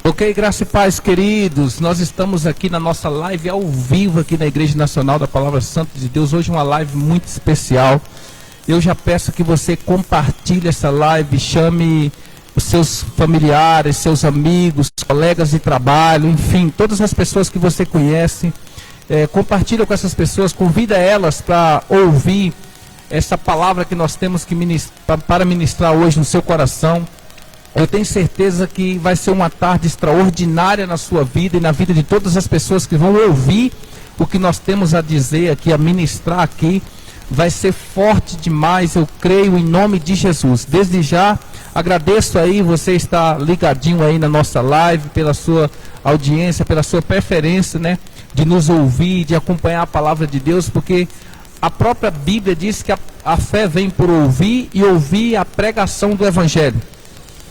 Ok, graça e paz, queridos. Nós estamos aqui na nossa live ao vivo aqui na Igreja Nacional da Palavra Santa de Deus. Hoje uma live muito especial. Eu já peço que você compartilhe essa live, chame os seus familiares, seus amigos, colegas de trabalho, enfim, todas as pessoas que você conhece. Compartilha com essas pessoas, convida elas para ouvir essa palavra que nós temos que para ministrar hoje no seu coração. Eu tenho certeza que vai ser uma tarde extraordinária na sua vida e na vida de todas as pessoas que vão ouvir o que nós temos a dizer aqui, a ministrar aqui. Vai ser forte demais, eu creio, em nome de Jesus. Desde já, agradeço aí, você está ligadinho aí na nossa live, pela sua audiência, pela sua preferência, né, de nos ouvir, de acompanhar a palavra de Deus, porque a própria Bíblia diz que a fé vem por ouvir e ouvir a pregação do Evangelho.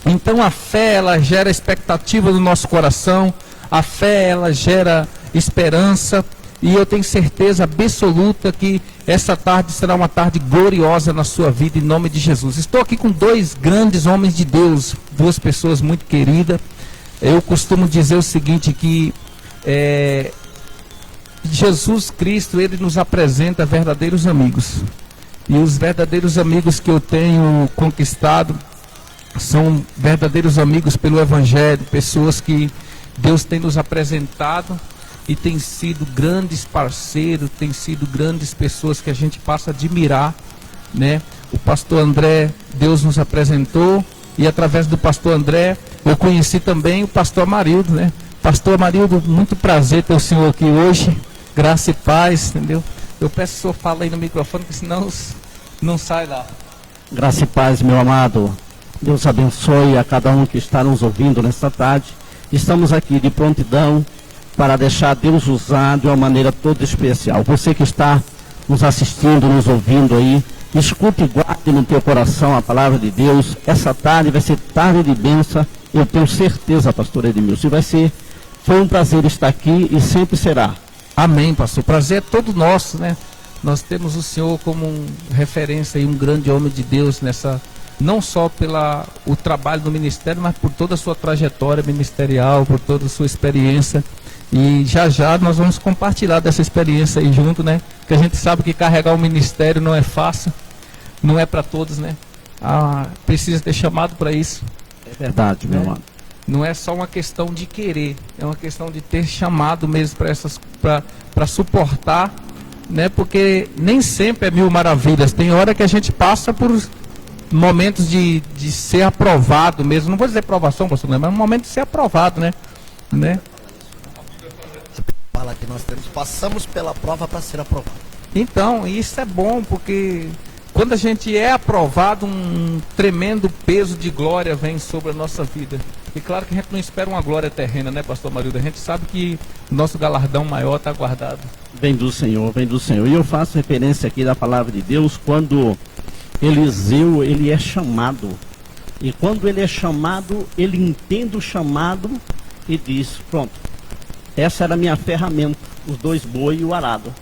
Então a fé, ela gera expectativa no nosso coração, a fé, ela gera esperança, e eu tenho certeza absoluta que essa tarde será uma tarde gloriosa na sua vida, em nome de Jesus. Estou aqui com dois grandes homens de Deus, duas pessoas muito queridas. Eu costumo dizer o seguinte, que Jesus Cristo, ele nos apresenta verdadeiros amigos, e os verdadeiros amigos que eu tenho conquistado são verdadeiros amigos pelo Evangelho, pessoas que Deus tem nos apresentado e tem sido grandes parceiros, tem sido grandes pessoas que a gente passa a admirar, né? O pastor André, Deus nos apresentou, e através do pastor André eu conheci também o pastor Amarildo, né? Pastor Amarildo, muito prazer ter o senhor aqui hoje, graça e paz, entendeu? Eu peço que o senhor fale aí no microfone, porque senão não sai lá. Graça e paz, meu amado. Deus abençoe a cada um que está nos ouvindo nesta tarde. Estamos aqui de prontidão para deixar Deus usar de uma maneira toda especial. Você que está nos assistindo, nos ouvindo aí, escute e guarde no teu coração a palavra de Deus. Essa tarde vai ser tarde de bênção, eu tenho certeza, pastor Edmilson. Foi um prazer estar aqui e sempre será. Amém, pastor. O prazer é todo nosso, né? Nós temos o senhor como referência e um grande homem de Deus nessa, não só o trabalho do ministério, mas por toda a sua trajetória ministerial, por toda a sua experiência. E já já nós vamos compartilhar dessa experiência aí junto, né? Porque a gente sabe que carregar o ministério não é fácil, não é para todos, né? Precisa ter chamado para isso. É verdade, meu amado. Não é só uma questão de querer, é uma questão de ter chamado mesmo para suportar, né? Porque nem sempre é mil maravilhas. Tem hora que a gente passa por momentos de ser aprovado mesmo. Não vou dizer aprovação, pastor, mas é um momento de ser aprovado, né? Fala que nós passamos pela prova para ser aprovado. Então, isso é bom, porque quando a gente é aprovado, um tremendo peso de glória vem sobre a nossa vida. E claro que a gente não espera uma glória terrena, né, pastor Amarildo? A gente sabe que o nosso galardão maior está guardado. Vem do Senhor, vem do Senhor. E eu faço referência aqui da palavra de Deus quando Eliseu, ele é chamado. E quando ele é chamado, ele entende o chamado e diz, pronto, essa era a minha ferramenta, os 2 bois e o arado.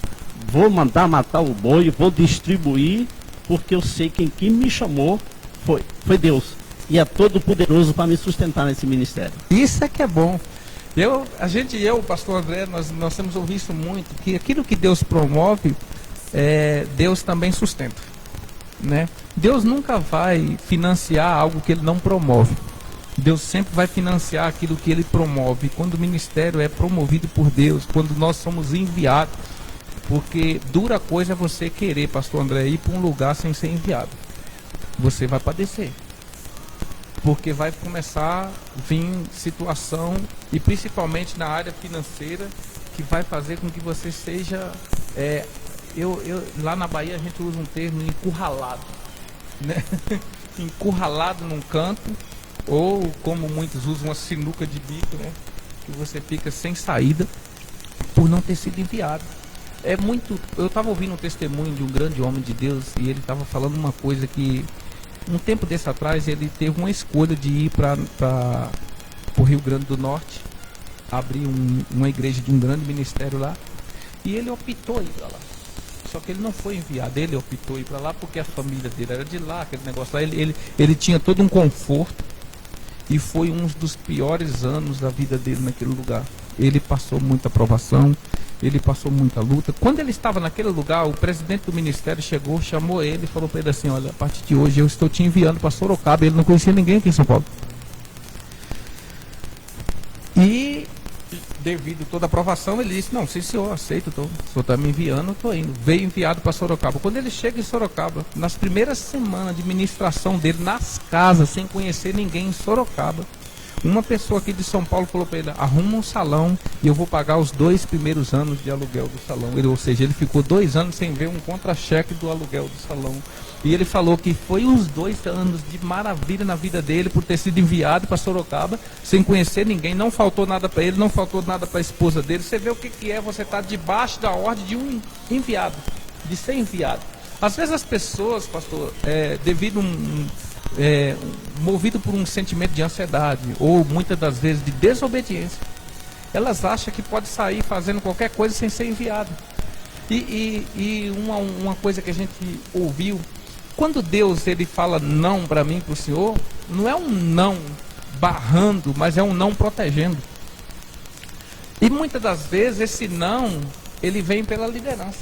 Vou mandar matar o boi, vou distribuir, porque eu sei que quem me chamou foi Deus. E é todo poderoso para me sustentar nesse ministério. Isso é que é bom. O pastor André, nós temos ouvido isso muito, que aquilo que Deus promove, Deus também sustenta, né? Deus nunca vai financiar algo que Ele não promove. Deus sempre vai financiar aquilo que Ele promove. Quando o ministério é promovido por Deus, quando nós somos enviados, porque dura coisa é você querer, pastor André, ir para um lugar sem ser enviado. Você vai padecer, porque vai começar a vir situação, e principalmente na área financeira, que vai fazer com que você seja, lá na Bahia a gente usa um termo encurralado, né? Encurralado num canto, ou como muitos usam, uma sinuca de bico, né? Que você fica sem saída por não ter sido enviado. Eu estava ouvindo um testemunho de um grande homem de Deus, e ele estava falando uma coisa que um tempo desse atrás ele teve uma escolha de ir para o Rio Grande do Norte, abrir uma igreja de um grande ministério lá, e ele optou ir para lá. Só que ele não foi enviado, ele optou ir para lá porque a família dele era de lá, aquele negócio lá, ele tinha todo um conforto, E foi um dos piores anos da vida dele naquele lugar. Ele passou muita provação, ele passou muita luta. Quando ele estava naquele lugar, o presidente do ministério chegou, chamou ele e falou para ele assim: olha, a partir de hoje eu estou te enviando para Sorocaba. Ele não conhecia ninguém aqui em São Paulo. E devido a toda a aprovação, ele disse: não, sim senhor, aceito, o senhor está me enviando, estou indo. Veio enviado para Sorocaba. Quando ele chega em Sorocaba, nas primeiras semanas de ministração dele, nas casas, sem conhecer ninguém em Sorocaba, uma pessoa aqui de São Paulo falou para ele: arruma um salão e eu vou pagar os 2 primeiros anos de aluguel do salão. Ou seja, ele ficou 2 anos sem ver um contra-cheque do aluguel do salão. E ele falou que foi uns 2 anos de maravilha na vida dele por ter sido enviado para Sorocaba, sem conhecer ninguém. Não faltou nada para ele, não faltou nada para a esposa dele. Você vê o que é você estar debaixo da ordem de um enviado, de ser enviado. Às vezes as pessoas, pastor, devido movido por um sentimento de ansiedade, ou muitas das vezes de desobediência, elas acham que pode sair fazendo qualquer coisa sem ser enviado. E uma coisa que a gente ouviu, quando Deus ele fala não para mim, para o Senhor, não é um não barrando, mas é um não protegendo. E muitas das vezes esse não, ele vem pela liderança.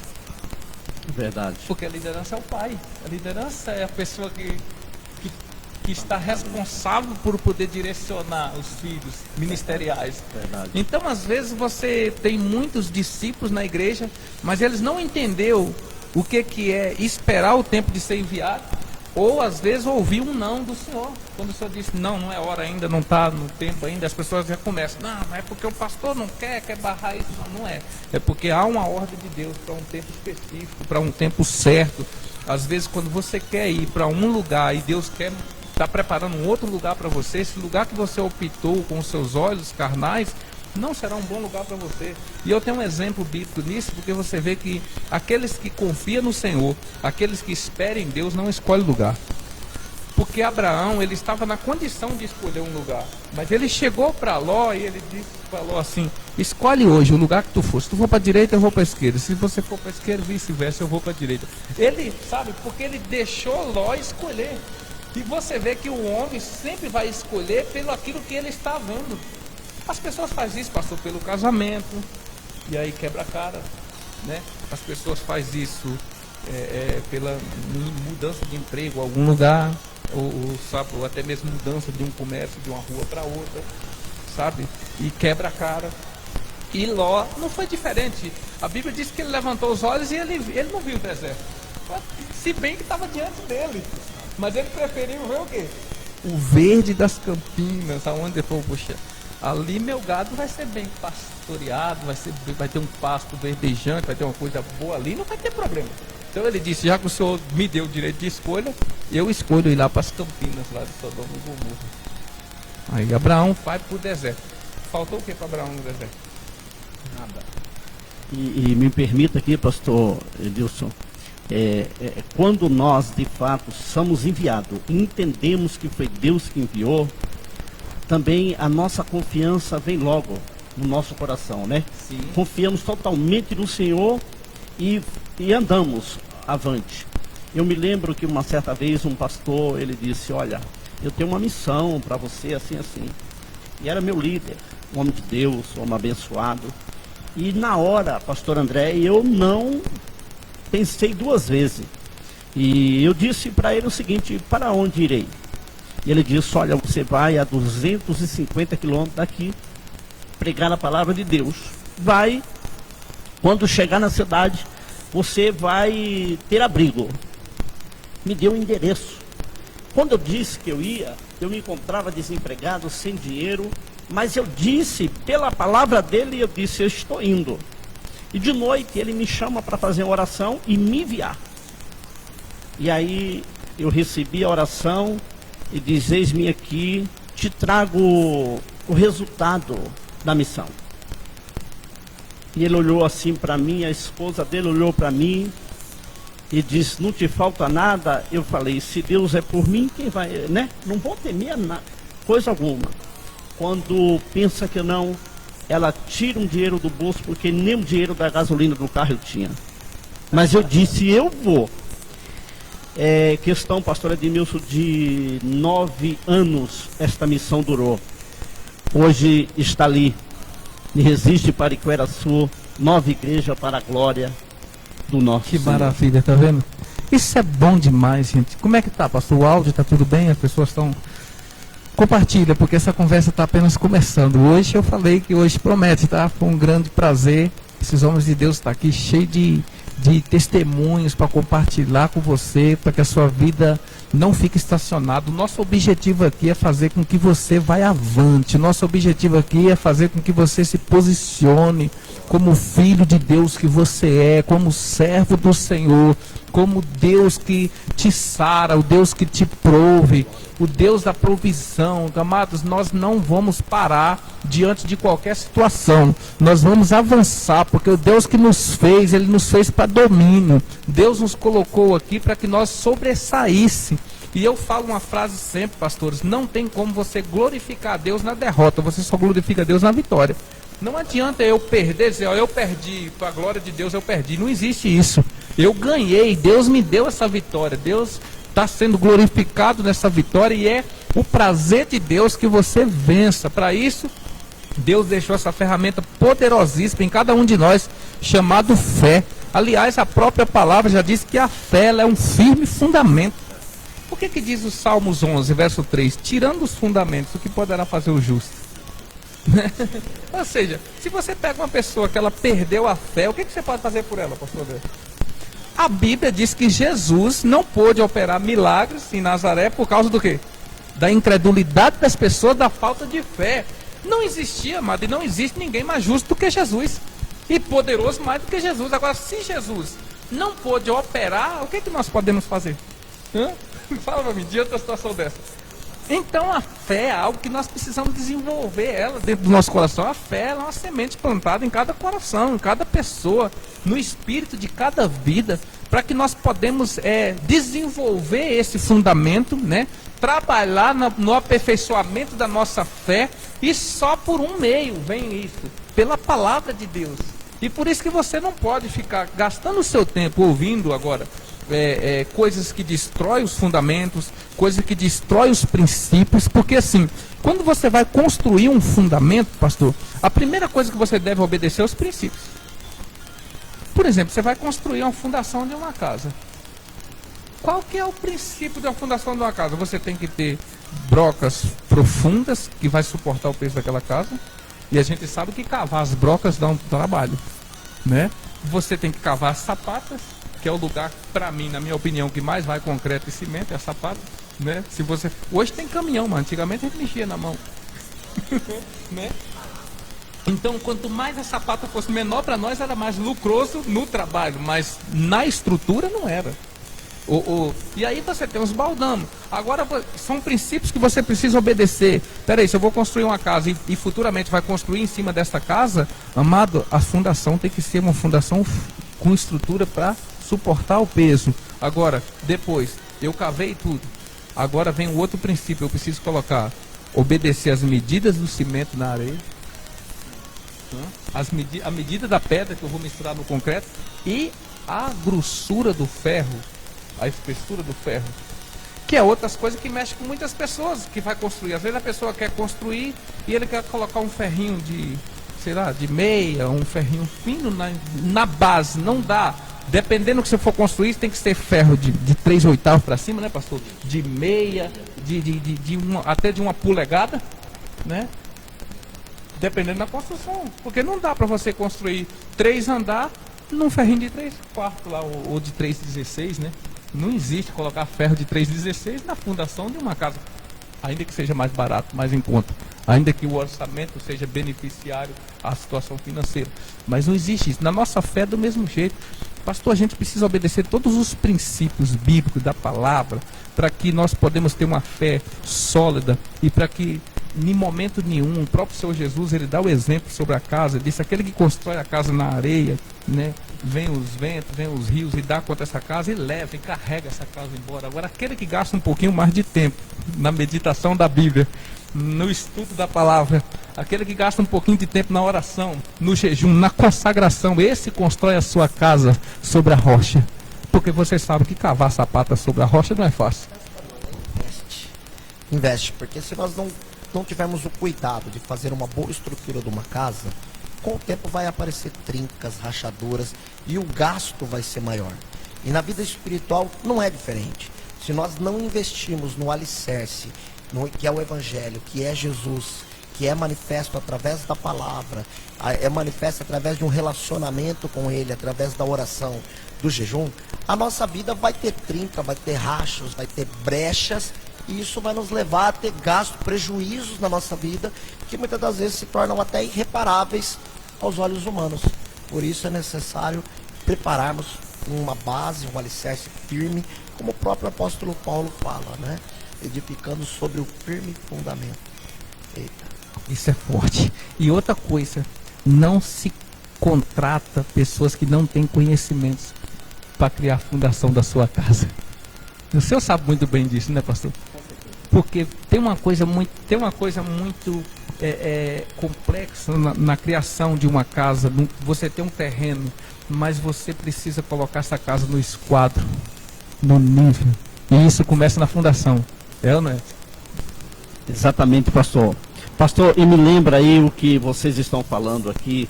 Verdade. Porque a liderança é o pai. A liderança é a pessoa que está responsável por poder direcionar os filhos ministeriais. Verdade. Então, às vezes, você tem muitos discípulos na igreja, mas eles não entenderam o que é esperar o tempo de ser enviado, ou às vezes ouvir um não do Senhor. Quando o Senhor disse: não é hora ainda, não está no tempo ainda, as pessoas já começam: não é porque o pastor não quer barrar isso. Não é. É porque há uma ordem de Deus para um tempo específico, para um tempo certo. Às vezes, quando você quer ir para um lugar e Deus está preparando um outro lugar para você, esse lugar que você optou com os seus olhos carnais não será um bom lugar para você. E eu tenho um exemplo bíblico nisso, porque você vê que aqueles que confiam no Senhor, aqueles que esperam em Deus, não escolhem lugar. Porque Abraão, ele estava na condição de escolher um lugar, mas ele chegou para Ló e ele falou assim: escolhe hoje o lugar que tu for. Se tu for para a direita, eu vou para a esquerda. Se você for para a esquerda, vice-versa, eu vou para a direita. Ele, sabe, porque ele deixou Ló escolher. E você vê que o homem sempre vai escolher pelo aquilo que ele está vendo. As pessoas fazem isso, pastor, pelo casamento, e aí quebra a cara, né? As pessoas fazem isso pela mudança de emprego em algum lugar, ou até mesmo mudança de um comércio de uma rua para outra, sabe? E quebra a cara. E Ló não foi diferente. A Bíblia diz que ele levantou os olhos e ele não viu o deserto, se bem que estava diante dele. Mas ele preferiu ver o quê? O verde das campinas, aonde ele falou: poxa, ali meu gado vai ser bem pastoreado, vai ter um pasto verdejante, vai ter uma coisa boa ali, não vai ter problema. Então ele disse: já que o Senhor me deu o direito de escolha, eu escolho ir lá para as campinas, lá de Sodoma e Gomorra. Aí Abraão vai para o deserto. Faltou o que para Abraão no deserto? Nada. E me permita aqui, pastor Edilson, quando nós de fato somos enviados e entendemos que foi Deus que enviou, também a nossa confiança vem logo no nosso coração, né? Sim. Confiamos totalmente no Senhor e andamos avante. Eu me lembro que uma certa vez um pastor, ele disse: olha, eu tenho uma missão para você, assim, assim. E era meu líder, um homem de Deus, um homem abençoado. E na hora, pastor André, eu não pensei 2 vezes. E eu disse para ele o seguinte: para onde irei? E ele disse: olha, você vai a 250 quilômetros daqui pregar a palavra de Deus. Vai, quando chegar na cidade, você vai ter abrigo. Me deu o endereço. Quando eu disse que eu ia, eu me encontrava desempregado, sem dinheiro, mas eu disse, pela palavra dele, eu disse: eu estou indo. E de noite ele me chama para fazer uma oração e me enviar. E aí eu recebi a oração e diz: eis-me aqui, te trago o resultado da missão. E ele olhou assim para mim, a esposa dele olhou para mim e disse: não te falta nada? Eu falei: se Deus é por mim, quem vai, né? Não vou temer coisa alguma. Quando pensa que não, ela tira um dinheiro do bolso, porque nem o dinheiro da gasolina do carro eu tinha. Mas eu disse: eu vou. Questão, pastor Edmilson, de 9 anos esta missão durou. Hoje está ali, e resiste para Iqueraçu, 9 igrejas para a glória do nosso Que Senhor. maravilha, tá vendo? Isso é bom demais, gente. Como é que tá, pastor? O áudio tá tudo bem? As pessoas estão... Compartilha, porque essa conversa está apenas começando. Hoje eu falei que hoje promete, tá? Foi um grande prazer. Esses homens de Deus estão aqui cheios de testemunhos para compartilhar com você, para que a sua vida não fique estacionada. O nosso objetivo aqui é fazer com que você vá avante. O nosso objetivo aqui é fazer com que você se posicione como filho de Deus que você é, como servo do Senhor, como Deus que te sara, o Deus que te prove, o Deus da provisão. Amados, nós não vamos parar diante de qualquer situação. Nós vamos avançar, porque o Deus que nos fez, Ele nos fez para domínio. Deus nos colocou aqui para que nós sobressaísse. E eu falo uma frase sempre, pastores: não tem como você glorificar a Deus na derrota, você só glorifica a Deus na vitória. Não adianta eu perder, dizer, ó, eu perdi, para a glória de Deus eu perdi. Não existe isso. Eu ganhei, Deus me deu essa vitória. Deus está sendo glorificado nessa vitória e é o prazer de Deus que você vença. Para isso, Deus deixou essa ferramenta poderosíssima em cada um de nós, chamado fé. Aliás, a própria palavra já diz que a fé ela é um firme fundamento. Por que diz o Salmos 11, verso 3? Tirando os fundamentos, o que poderá fazer o justo? Ou seja, se você pega uma pessoa que ela perdeu a fé, o que você pode fazer por ela, pastor André? A Bíblia diz que Jesus não pôde operar milagres em Nazaré por causa do quê? Da incredulidade das pessoas, da falta de fé. Não existia, amado, e não existe ninguém mais justo do que Jesus. E poderoso mais do que Jesus. Agora, se Jesus não pôde operar, o que nós podemos fazer? Fala para mim, diante da situação dessa. Então a fé é algo que nós precisamos desenvolver ela dentro do nosso coração. A fé é uma semente plantada em cada coração, em cada pessoa, no espírito de cada vida, para que nós podemos desenvolver esse fundamento, né? Trabalhar no aperfeiçoamento da nossa fé, e só por um meio vem isso, pela palavra de Deus. E por isso que você não pode ficar gastando o seu tempo ouvindo agora coisas que destroem os fundamentos, coisas que destroem os princípios, porque assim, quando você vai construir um fundamento, pastor, a primeira coisa que você deve obedecer é os princípios. Por exemplo, você vai construir uma fundação de uma casa. Qual que é o princípio da fundação de uma casa? Você tem que ter brocas profundas, que vai suportar o peso daquela casa, e a gente sabe que cavar as brocas dá um trabalho, né? Você tem que cavar as sapatas, que é o lugar, para mim, na minha opinião, que mais vai concreto e cimento, é a sapata, né? Se você... Hoje tem caminhão, mas antigamente a gente mexia na mão. Né? Então, quanto mais a sapata fosse menor, para nós era mais lucroso no trabalho, mas na estrutura não era. E aí você tem os baldamos. Agora, são princípios que você precisa obedecer. Peraí, se eu vou construir uma casa e futuramente vai construir em cima dessa casa, amado, a fundação tem que ser uma fundação com estrutura para suportar o peso. Agora, depois, eu cavei tudo. Agora vem o outro princípio, eu preciso obedecer as medidas do cimento na areia, a medida da pedra que eu vou misturar no concreto, e a grossura do ferro, a espessura do ferro, que é outras coisas que mexem com muitas pessoas que vai construir. Às vezes a pessoa quer construir e ele quer colocar um ferrinho de, sei lá, de meia, um ferrinho fino na base, não dá. Dependendo do que você for construir, tem que ser ferro de 3/8 para cima, né, pastor? De meia, até de 1 polegada, né? Dependendo da construção. Porque não dá para você construir 3 andares num ferrinho de 3/4 lá, ou de 3/16, né? Não existe colocar ferro de 3/16 na fundação de uma casa. Ainda que seja mais barato, mais em conta. Ainda que o orçamento seja beneficiário à situação financeira. Mas não existe isso. Na nossa fé é do mesmo jeito. Pastor, a gente precisa obedecer todos os princípios bíblicos da palavra para que nós podemos ter uma fé sólida e para que, em momento nenhum, o próprio Senhor Jesus, ele dá o exemplo sobre a casa. Ele disse, aquele que constrói a casa na areia, né? Vem os ventos, vem os rios e dá contra essa casa e leva e carrega essa casa embora. Agora, aquele que gasta um pouquinho mais de tempo na meditação da Bíblia, no estudo da palavra, aquele que gasta um pouquinho de tempo na oração, no jejum, na consagração, esse constrói a sua casa sobre a rocha. Porque você sabe que cavar sapata sobre a rocha não é fácil. Investe, porque se nós não tivermos o cuidado de fazer uma boa estrutura de uma casa, com o tempo vai aparecer trincas, rachaduras e o gasto vai ser maior. E na vida espiritual não é diferente. Se nós não investirmos no alicerce, que é o Evangelho, que é Jesus, que é manifesto através da palavra, é manifesto através de um relacionamento com Ele, através da oração, do jejum, a nossa vida vai ter trinca, vai ter rachos, vai ter brechas, e isso vai nos levar a ter gasto, prejuízos na nossa vida, que muitas das vezes se tornam até irreparáveis aos olhos humanos. Por isso é necessário prepararmos uma base, um alicerce firme, como o próprio apóstolo Paulo fala, né? Edificando sobre o firme fundamento. Eita. Isso é forte. E outra coisa, não se contrata pessoas que não têm conhecimentos para criar a fundação da sua casa. O senhor sabe muito bem disso, né, pastor? Porque tem uma coisa muito complexa na criação de uma casa. Você tem um terreno, mas você precisa colocar essa casa no esquadro, no nível. E isso começa na fundação. É ou não é? Exatamente, pastor. Pastor, e me lembra aí o que vocês estão falando aqui.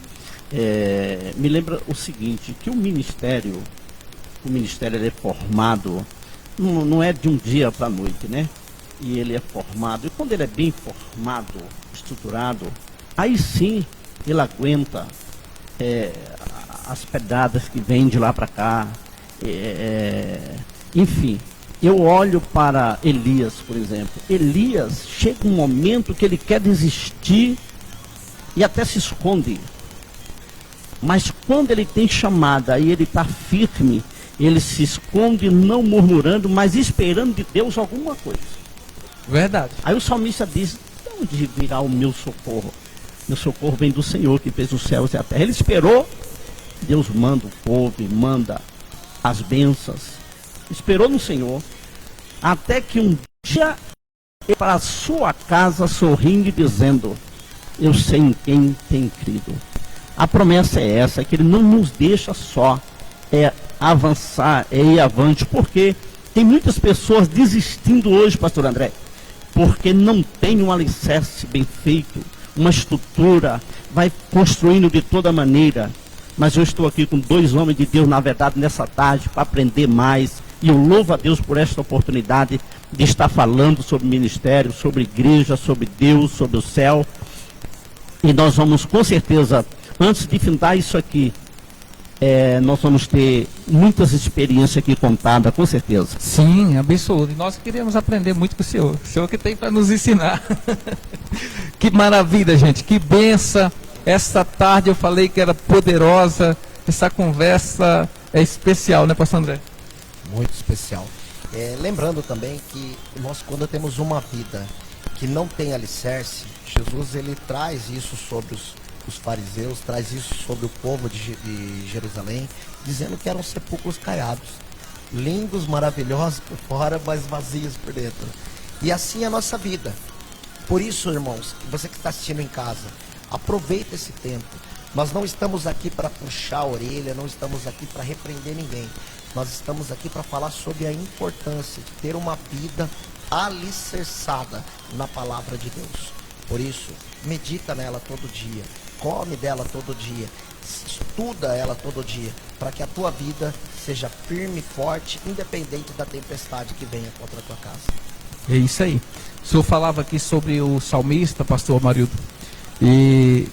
Me lembra o seguinte, que o ministério ele é formado, não é de um dia para a noite, né? E ele é formado, e quando ele é bem formado, estruturado, aí sim ele aguenta as pedradas que vêm de lá para cá. Enfim, eu olho para Elias, por exemplo. Elias, chega um momento que ele quer desistir e até se esconde. Mas quando ele tem chamada e ele está firme, ele se esconde, não murmurando, mas esperando de Deus alguma coisa. Verdade. Aí o salmista diz: de onde virá o meu socorro? Meu socorro vem do Senhor, que fez os céus e a terra. Ele esperou, Deus manda o povo, manda as bênçãos. Esperou no Senhor, até que um dia ele para a sua casa sorrindo e dizendo: eu sei em quem tem crido. A promessa é essa, que Ele não nos deixa só avançar, ir avante, porque tem muitas pessoas desistindo hoje, pastor André, porque não tem um alicerce bem feito, uma estrutura, vai construindo de toda maneira. Mas eu estou aqui com dois homens de Deus, na verdade, nessa tarde, para aprender mais, e eu louvo a Deus por esta oportunidade de estar falando sobre ministério, sobre igreja, sobre Deus, sobre o céu. E nós vamos, com certeza, antes de findar isso aqui, nós vamos ter muitas experiências aqui contadas, com certeza. Sim, absoluto. E nós queremos aprender muito com o senhor. O senhor que tem para nos ensinar. Que maravilha, gente. Que benção. Essa tarde eu falei que era poderosa. Essa conversa é especial, né, pastor André? Muito especial. Lembrando também que nós, quando temos uma vida que não tem alicerce, Jesus ele traz isso sobre os fariseus, traz isso sobre o povo de Jerusalém, dizendo que eram sepulcros caiados, lindos, maravilhosos por fora, mas vazios por dentro. E assim é a nossa vida. Por isso, irmãos, você que está assistindo em casa, aproveita esse tempo. Nós não estamos aqui para puxar a orelha, não estamos aqui para repreender ninguém. Nós estamos aqui para falar sobre a importância de ter uma vida alicerçada na palavra de Deus. Por isso, medita nela todo dia, come dela todo dia, estuda ela todo dia, para que a tua vida seja firme e forte, independente da tempestade que venha contra a tua casa. É isso aí. O senhor falava aqui sobre o salmista, pastor Amarildo, e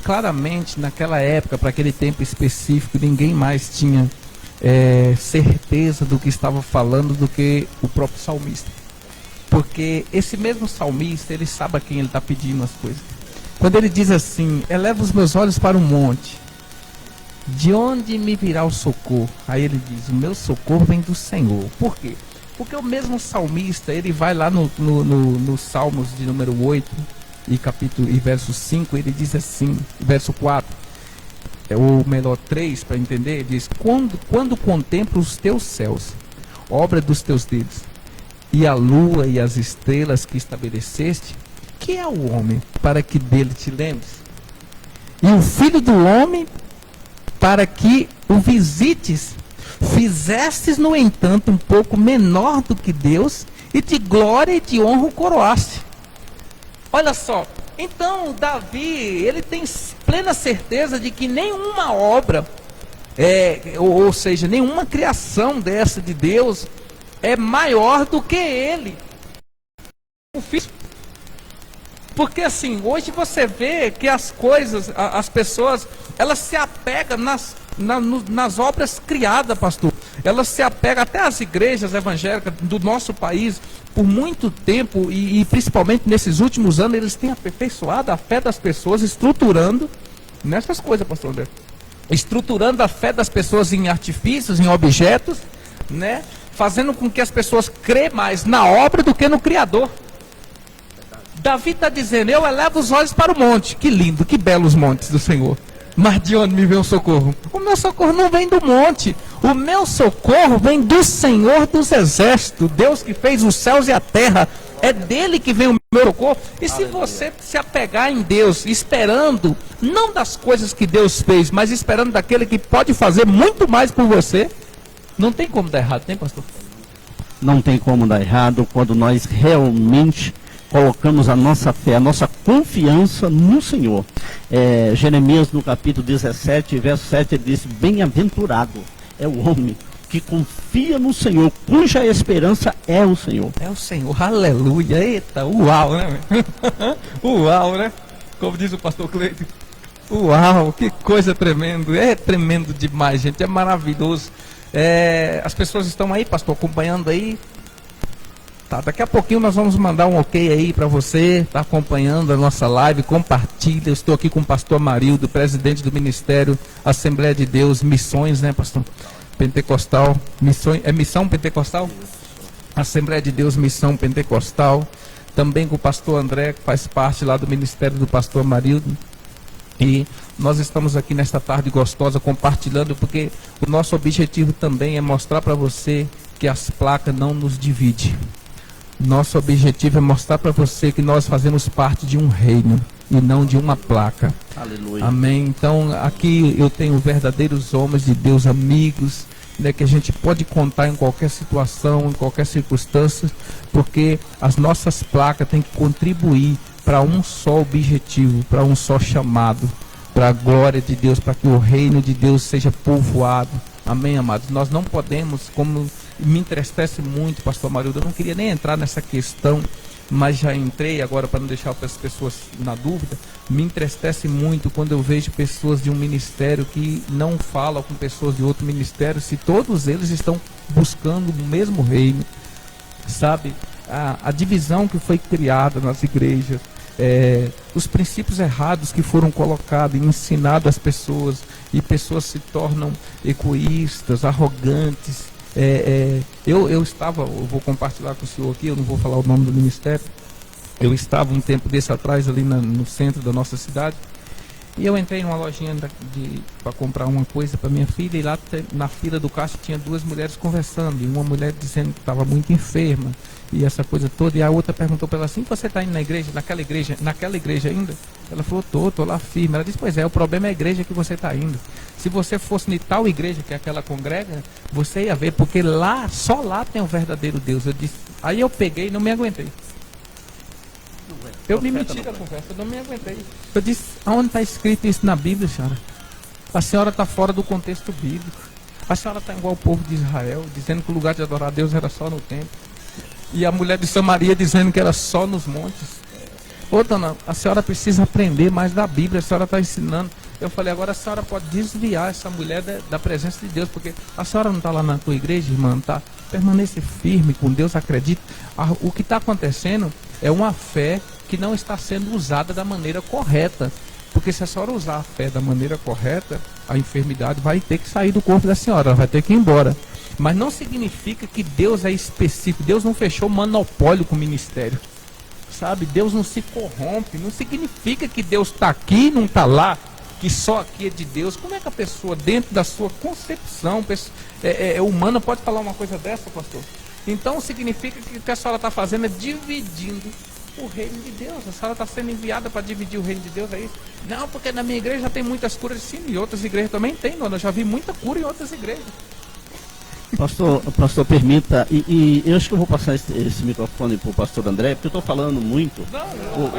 claramente naquela época, para aquele tempo específico, ninguém mais tinha certeza do que estava falando do que o próprio salmista. Porque esse mesmo salmista, ele sabe a quem ele está pedindo as coisas. Quando ele diz assim: eleva os meus olhos para o monte, de onde me virá o socorro? Aí ele diz: o meu socorro vem do Senhor. Por quê? Porque o mesmo salmista, ele vai lá no Salmos de número 8 e verso 5, ele diz assim, verso 4, ou melhor 3 para entender, ele diz: quando contemplo os teus céus, obra dos teus dedos, e a lua e as estrelas que estabeleceste, que é o homem para que dele te lembres? E o filho do homem para que o visites? fizestes, no entanto, um pouco menor do que Deus, e de glória e de honra o coroaste. Olha só, então Davi, ele tem plena certeza de que nenhuma obra, ou seja, nenhuma criação dessa de Deus é maior do que ele. Porque assim, hoje você vê que as coisas, as pessoas, elas se apegam nas obras criadas, pastor. Elas se apegam até às igrejas evangélicas do nosso país. Por muito tempo, e principalmente nesses últimos anos, eles têm aperfeiçoado a fé das pessoas, estruturando nessas coisas, pastor André. Estruturando a fé das pessoas em artifícios, em objetos, né? Fazendo com que as pessoas crêem mais na obra do que no Criador. Davi está dizendo, eu elevo os olhos para o monte. Que lindo, que belos montes do Senhor. Mas de onde me vem o socorro? O meu socorro não vem do monte. O meu socorro vem do Senhor dos exércitos. Deus que fez os céus e a terra. É dele que vem o meu socorro. E se você se apegar em Deus, esperando, não das coisas que Deus fez, mas esperando daquele que pode fazer muito mais por você, não tem como dar errado, tem, pastor? Não tem como dar errado quando nós realmente colocamos a nossa fé, a nossa confiança no Senhor. Jeremias, no capítulo 17, verso 7, ele disse, bem-aventurado é o homem que confia no Senhor, cuja esperança é o Senhor. É o Senhor, aleluia, eita, uau, né? Uau, né? Como diz o pastor Cleiton. Uau, que coisa tremenda, é tremendo demais, gente, é maravilhoso. As pessoas estão aí, pastor, acompanhando aí. Tá, daqui a pouquinho nós vamos mandar um ok aí para você, tá acompanhando a nossa live, compartilha. Eu estou aqui com o pastor Amarildo, presidente do Ministério Assembleia de Deus, Missões, né, pastor? Pentecostal, Missão Pentecostal? Assembleia de Deus, Missão Pentecostal. Também com o pastor André, que faz parte lá do Ministério do pastor Amarildo. E nós estamos aqui nesta tarde gostosa compartilhando, porque o nosso objetivo também é mostrar para você que as placas não nos dividem. Nosso objetivo é mostrar para você que nós fazemos parte de um reino e não de uma placa. Aleluia. Amém. Então aqui eu tenho verdadeiros homens de Deus, amigos, né, que a gente pode contar em qualquer situação, em qualquer circunstância, porque as nossas placas têm que contribuir para um só objetivo, para um só chamado, para a glória de Deus, para que o reino de Deus seja povoado. Amém, amados? Nós não podemos, como me entristece muito, pastor Amarildo, eu não queria nem entrar nessa questão, mas já entrei agora para não deixar as pessoas na dúvida. Me entristece muito quando eu vejo pessoas de um ministério que não falam com pessoas de outro ministério, se todos eles estão buscando o mesmo reino, sabe? A divisão que foi criada nas igrejas, os princípios errados que foram colocados e ensinados às pessoas, e pessoas se tornam egoístas, arrogantes. Eu vou compartilhar com o senhor aqui, eu não vou falar o nome do ministério. Eu estava um tempo desse atrás ali no centro da nossa cidade, e eu entrei numa lojinha para comprar uma coisa para minha filha, e lá na fila do caixa tinha duas mulheres conversando, e uma mulher dizendo que estava muito enferma, e essa coisa toda, e a outra perguntou para ela assim, você está indo naquela igreja ainda? Ela falou, tô lá firme. Ela disse, pois é, o problema é a igreja que você está indo. Se você fosse em tal igreja que aquela congrega, você ia ver, porque lá, só lá tem o verdadeiro Deus. Eu disse, aí eu peguei e não me aguentei. Eu me meti na conversa, eu não me aguentei. Eu disse, aonde está escrito isso na Bíblia, senhora? A senhora está fora do contexto bíblico. A senhora está igual o povo de Israel, dizendo que o lugar de adorar a Deus era só no templo. E a mulher de Samaria dizendo que era só nos montes. Ô dona, a senhora precisa aprender mais da Bíblia, a senhora está ensinando. Eu falei, agora a senhora pode desviar essa mulher da presença de Deus, porque a senhora não está lá na tua igreja, irmã, não está? Permaneça firme com Deus, acredite. O que está acontecendo é uma fé que não está sendo usada da maneira correta. Porque se a senhora usar a fé da maneira correta, a enfermidade vai ter que sair do corpo da senhora, ela vai ter que ir embora. Mas não significa que Deus é específico. Deus não fechou monopólio com o ministério, sabe? Deus não se corrompe. Não significa que Deus está aqui e não está lá, que só aqui é de Deus. Como é que a pessoa, dentro da sua concepção humana, pode falar uma coisa dessa, pastor? Então significa que o que a senhora está fazendo é dividindo o reino de Deus. A senhora está sendo enviada para dividir o reino de Deus, é isso? Não, porque na minha igreja tem muitas curas. Sim, e outras igrejas também tem, dona. Eu já vi muita cura em outras igrejas. Pastor, permita, e eu acho que eu vou passar esse microfone para o pastor André, porque eu estou falando muito,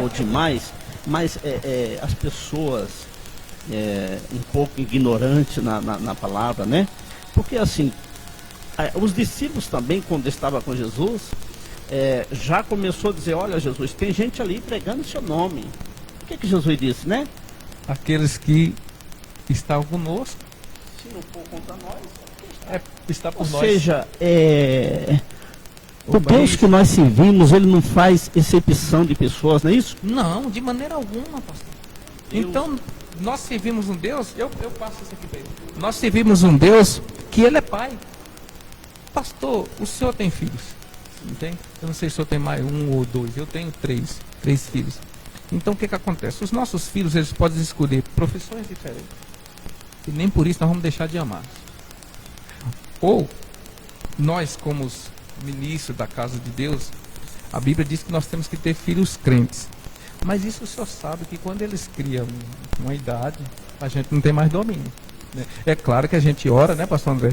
ou demais, mas as pessoas um pouco ignorantes na palavra, né? Porque assim, os discípulos também, quando estavam com Jesus, já começou a dizer, olha Jesus, tem gente ali pregando o seu nome. O que Jesus disse, né? Aqueles que estão conosco, Se não for contra nós, está por ou nós. seja, o Deus que nós servimos, ele não faz exceção de pessoas, não é isso? Não, de maneira alguma, pastor. Então, nós servimos um Deus, eu passo isso aqui para ele. Nós servimos um Deus que ele é pai. Pastor, o senhor tem filhos? Não tem? Eu não sei se o senhor tem mais um ou dois. Eu tenho três filhos. Então, o que acontece? Os nossos filhos, eles podem escolher profissões diferentes. E nem por isso nós vamos deixar de amar. Ou, nós como os ministros da casa de Deus, a Bíblia diz que nós temos que ter filhos crentes. Mas isso o senhor sabe que quando eles criam uma idade, a gente não tem mais domínio, né? É claro que a gente ora, né, pastor André?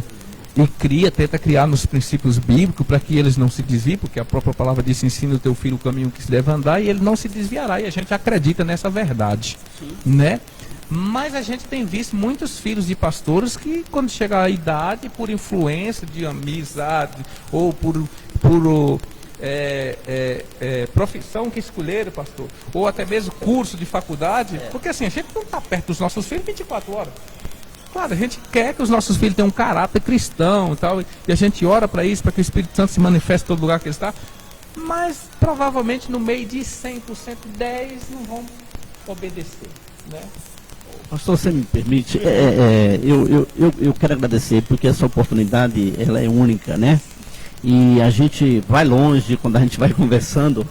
E tenta criar nos princípios bíblicos para que eles não se desviem, porque a própria palavra diz, ensina o teu filho o caminho que se deve andar e ele não se desviará, e a gente acredita nessa verdade. Sim. Né? Mas a gente tem visto muitos filhos de pastores que quando chega a idade, por influência de amizade ou por profissão que escolheram, pastor, ou até mesmo curso de faculdade, porque assim, a gente não está perto dos nossos filhos 24 horas. Claro, a gente quer que os nossos filhos tenham um caráter cristão e tal, e a gente ora para isso, para que o Espírito Santo se manifeste em todo lugar que ele está, mas provavelmente no meio de 100%, 10 não vão obedecer, né? Pastor, você me permite, eu quero agradecer, porque essa oportunidade, ela é única, né? E a gente vai longe quando a gente vai conversando.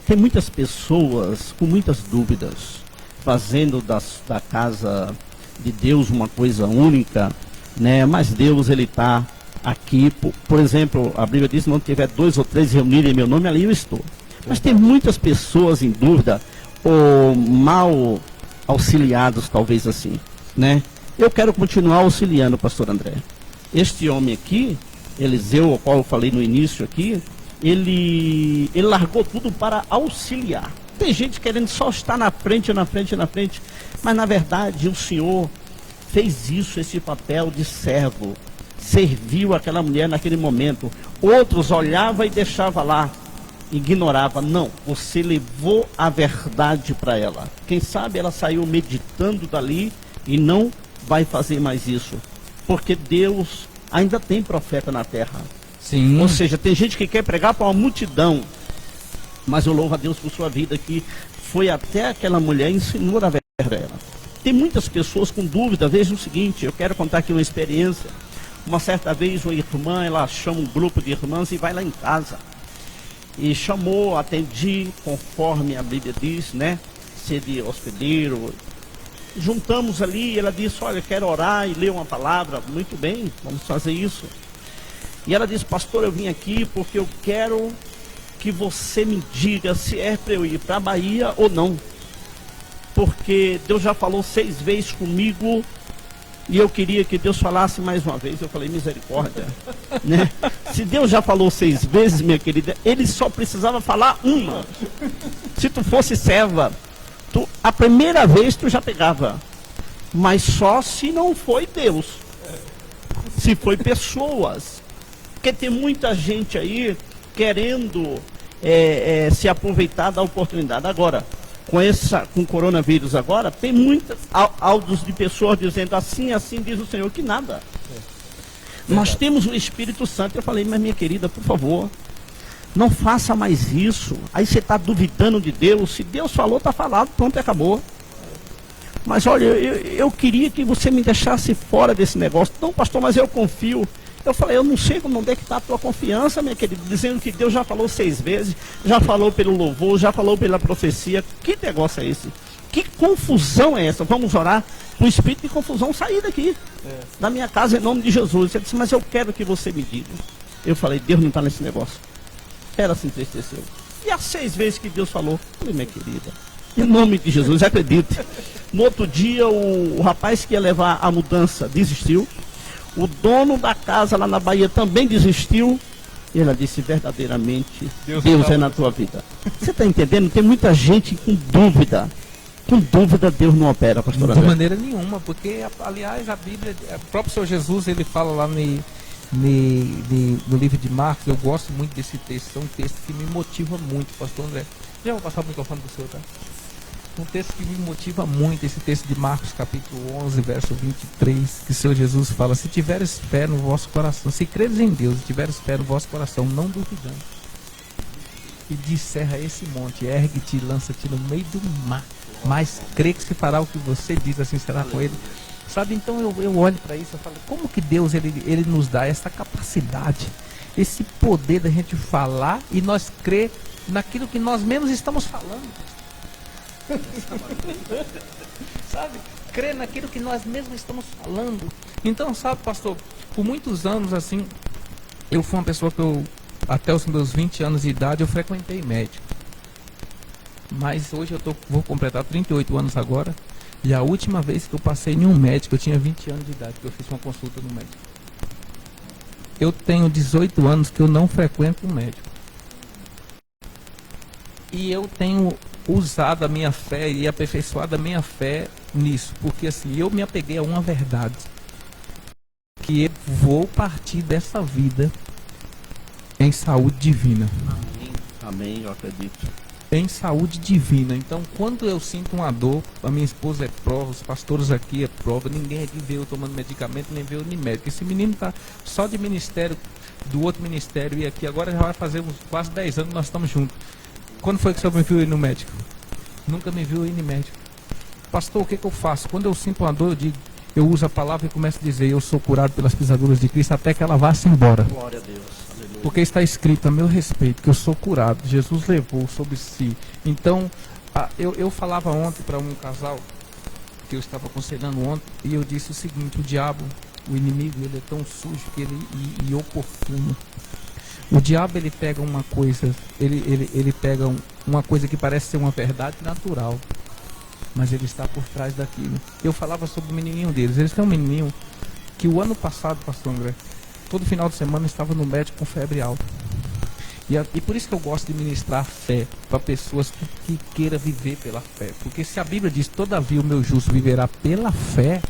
Tem muitas pessoas com muitas dúvidas, fazendo da casa de Deus uma coisa única, né? Mas Deus, ele está aqui, por exemplo, a Bíblia diz, não tiver 2 ou 3 reunidos em meu nome, ali eu estou. Mas tem muitas pessoas em dúvida, ou mal auxiliados, talvez assim, né? Eu quero continuar auxiliando o pastor André. Este homem aqui, Eliseu, ao qual eu falei no início aqui, ele largou tudo para auxiliar. Tem gente querendo só estar na frente, mas na verdade o Senhor fez isso, esse papel de servo, serviu aquela mulher naquele momento. Outros olhavam e deixavam lá, ignorava. Não, você levou a verdade para ela. Quem sabe ela saiu meditando dali e não vai fazer mais isso, porque Deus ainda tem profeta na terra. Sim. Ou seja, tem gente que quer pregar para uma multidão, mas eu louvo a Deus por sua vida, que foi até aquela mulher e ensinou a verdade a ela. Tem muitas pessoas com dúvida. Veja o seguinte, eu quero contar aqui uma experiência. Uma certa vez uma irmã, ela chama um grupo de irmãs e vai lá em casa. E chamou, atendi, conforme a Bíblia diz, né? Ser de hospedeiro. Juntamos ali e ela disse, olha, quero orar e ler uma palavra. Muito bem, vamos fazer isso. E ela disse, pastor, eu vim aqui porque eu quero que você me diga se é para eu ir para a Bahia ou não. Porque Deus já falou 6 vezes comigo e eu queria que Deus falasse mais uma vez. Eu falei, misericórdia, né? Se Deus já falou 6 vezes, minha querida, ele só precisava falar uma. Se tu fosse serva, a primeira vez tu já pegava, mas só se não foi Deus, se foi pessoas, porque tem muita gente aí querendo se aproveitar da oportunidade. Agora, com o coronavírus agora, tem muitos áudios de pessoas dizendo assim diz o Senhor, que nada. Nós temos o Espírito Santo. Eu falei, mas minha querida, por favor, não faça mais isso. Aí você está duvidando de Deus. Se Deus falou, está falado, pronto, acabou. Mas olha, eu queria que você me deixasse fora desse negócio. Não, pastor, mas eu confio. Eu falei, eu não sei onde é que está a tua confiança, minha querida, dizendo que Deus já falou 6 vezes, já falou pelo louvor, já falou pela profecia. Que negócio é esse? Que confusão é essa? Vamos orar para o espírito de confusão sair daqui, da minha casa, em nome de Jesus. Ele disse, mas eu quero que você me diga. Eu falei, Deus não está nesse negócio. Ela se entristeceu. E as 6 vezes que Deus falou, eu falei, minha querida, em nome de Jesus, acredite. No outro dia, o rapaz que ia levar a mudança desistiu. O dono da casa lá na Bahia também desistiu. E ela disse, verdadeiramente, Deus é na tua vida. Você está entendendo? Tem muita gente com dúvida. Com dúvida, Deus não opera, pastor André. De maneira nenhuma, porque, aliás, a Bíblia, o próprio Senhor Jesus, ele fala lá no livro de Marcos, eu gosto muito desse texto, é um texto que me motiva muito, pastor André. Já vou passar o microfone para o senhor, tá? Um texto que me motiva muito, esse texto de Marcos capítulo 11, verso 23, que o Senhor Jesus fala, se tiveres fé no vosso coração, se creres em Deus e tiveres fé no vosso coração, não duvidando, e disser a esse monte, ergue-te e lança-te no meio do mar, mas crê que se fará o que você diz, assim será com ele. Sabe, então eu olho para isso e falo, como que Deus ele nos dá essa capacidade, esse poder da gente falar e nós crer naquilo que nós mesmos estamos falando. Sabe, crer naquilo que nós mesmos estamos falando. Então, sabe, pastor, por muitos anos assim, eu fui uma pessoa que até os meus 20 anos de idade eu frequentei médico. Mas hoje vou completar 38 anos agora. E a última vez que eu passei em um médico, eu tinha 20 anos de idade, que eu fiz uma consulta no médico. Eu tenho 18 anos que eu não frequento um médico. E eu tenho usado a minha fé e aperfeiçoado a minha fé nisso. Porque assim, eu me apeguei a uma verdade. Que eu vou partir dessa vida em saúde divina. Amém, amém, eu acredito. Em saúde divina. Então, quando eu sinto uma dor, a minha esposa é prova, os pastores aqui é prova, ninguém aqui vê eu tomando medicamento, nem vê eu nem médico. Esse menino está só de ministério, do outro ministério, e aqui agora já vai fazer uns quase 10 anos que nós estamos juntos. Quando foi que o senhor me viu ir no médico? Nunca me viu ir no médico. Pastor, o que eu faço? Quando eu sinto uma dor, eu uso a palavra e começo a dizer, eu sou curado pelas pisaduras de Cristo, até que ela vá-se embora. Glória a Deus. Aleluia. Porque está escrito a meu respeito que eu sou curado. Jesus levou sobre si. Então, eu falava ontem para um casal que eu estava aconselhando ontem, e eu disse o seguinte: o diabo, o inimigo, ele é tão sujo que e oportuno. O diabo, ele pega uma coisa, ele pega uma coisa que parece ser uma verdade natural, mas ele está por trás daquilo. Eu falava sobre o menininho deles. Eles têm um menininho que o ano passado, pastor André, todo final de semana estava no médico com febre alta. E por isso que eu gosto de ministrar fé para pessoas que queiram viver pela fé. Porque se a Bíblia diz, todavia o meu justo viverá pela fé,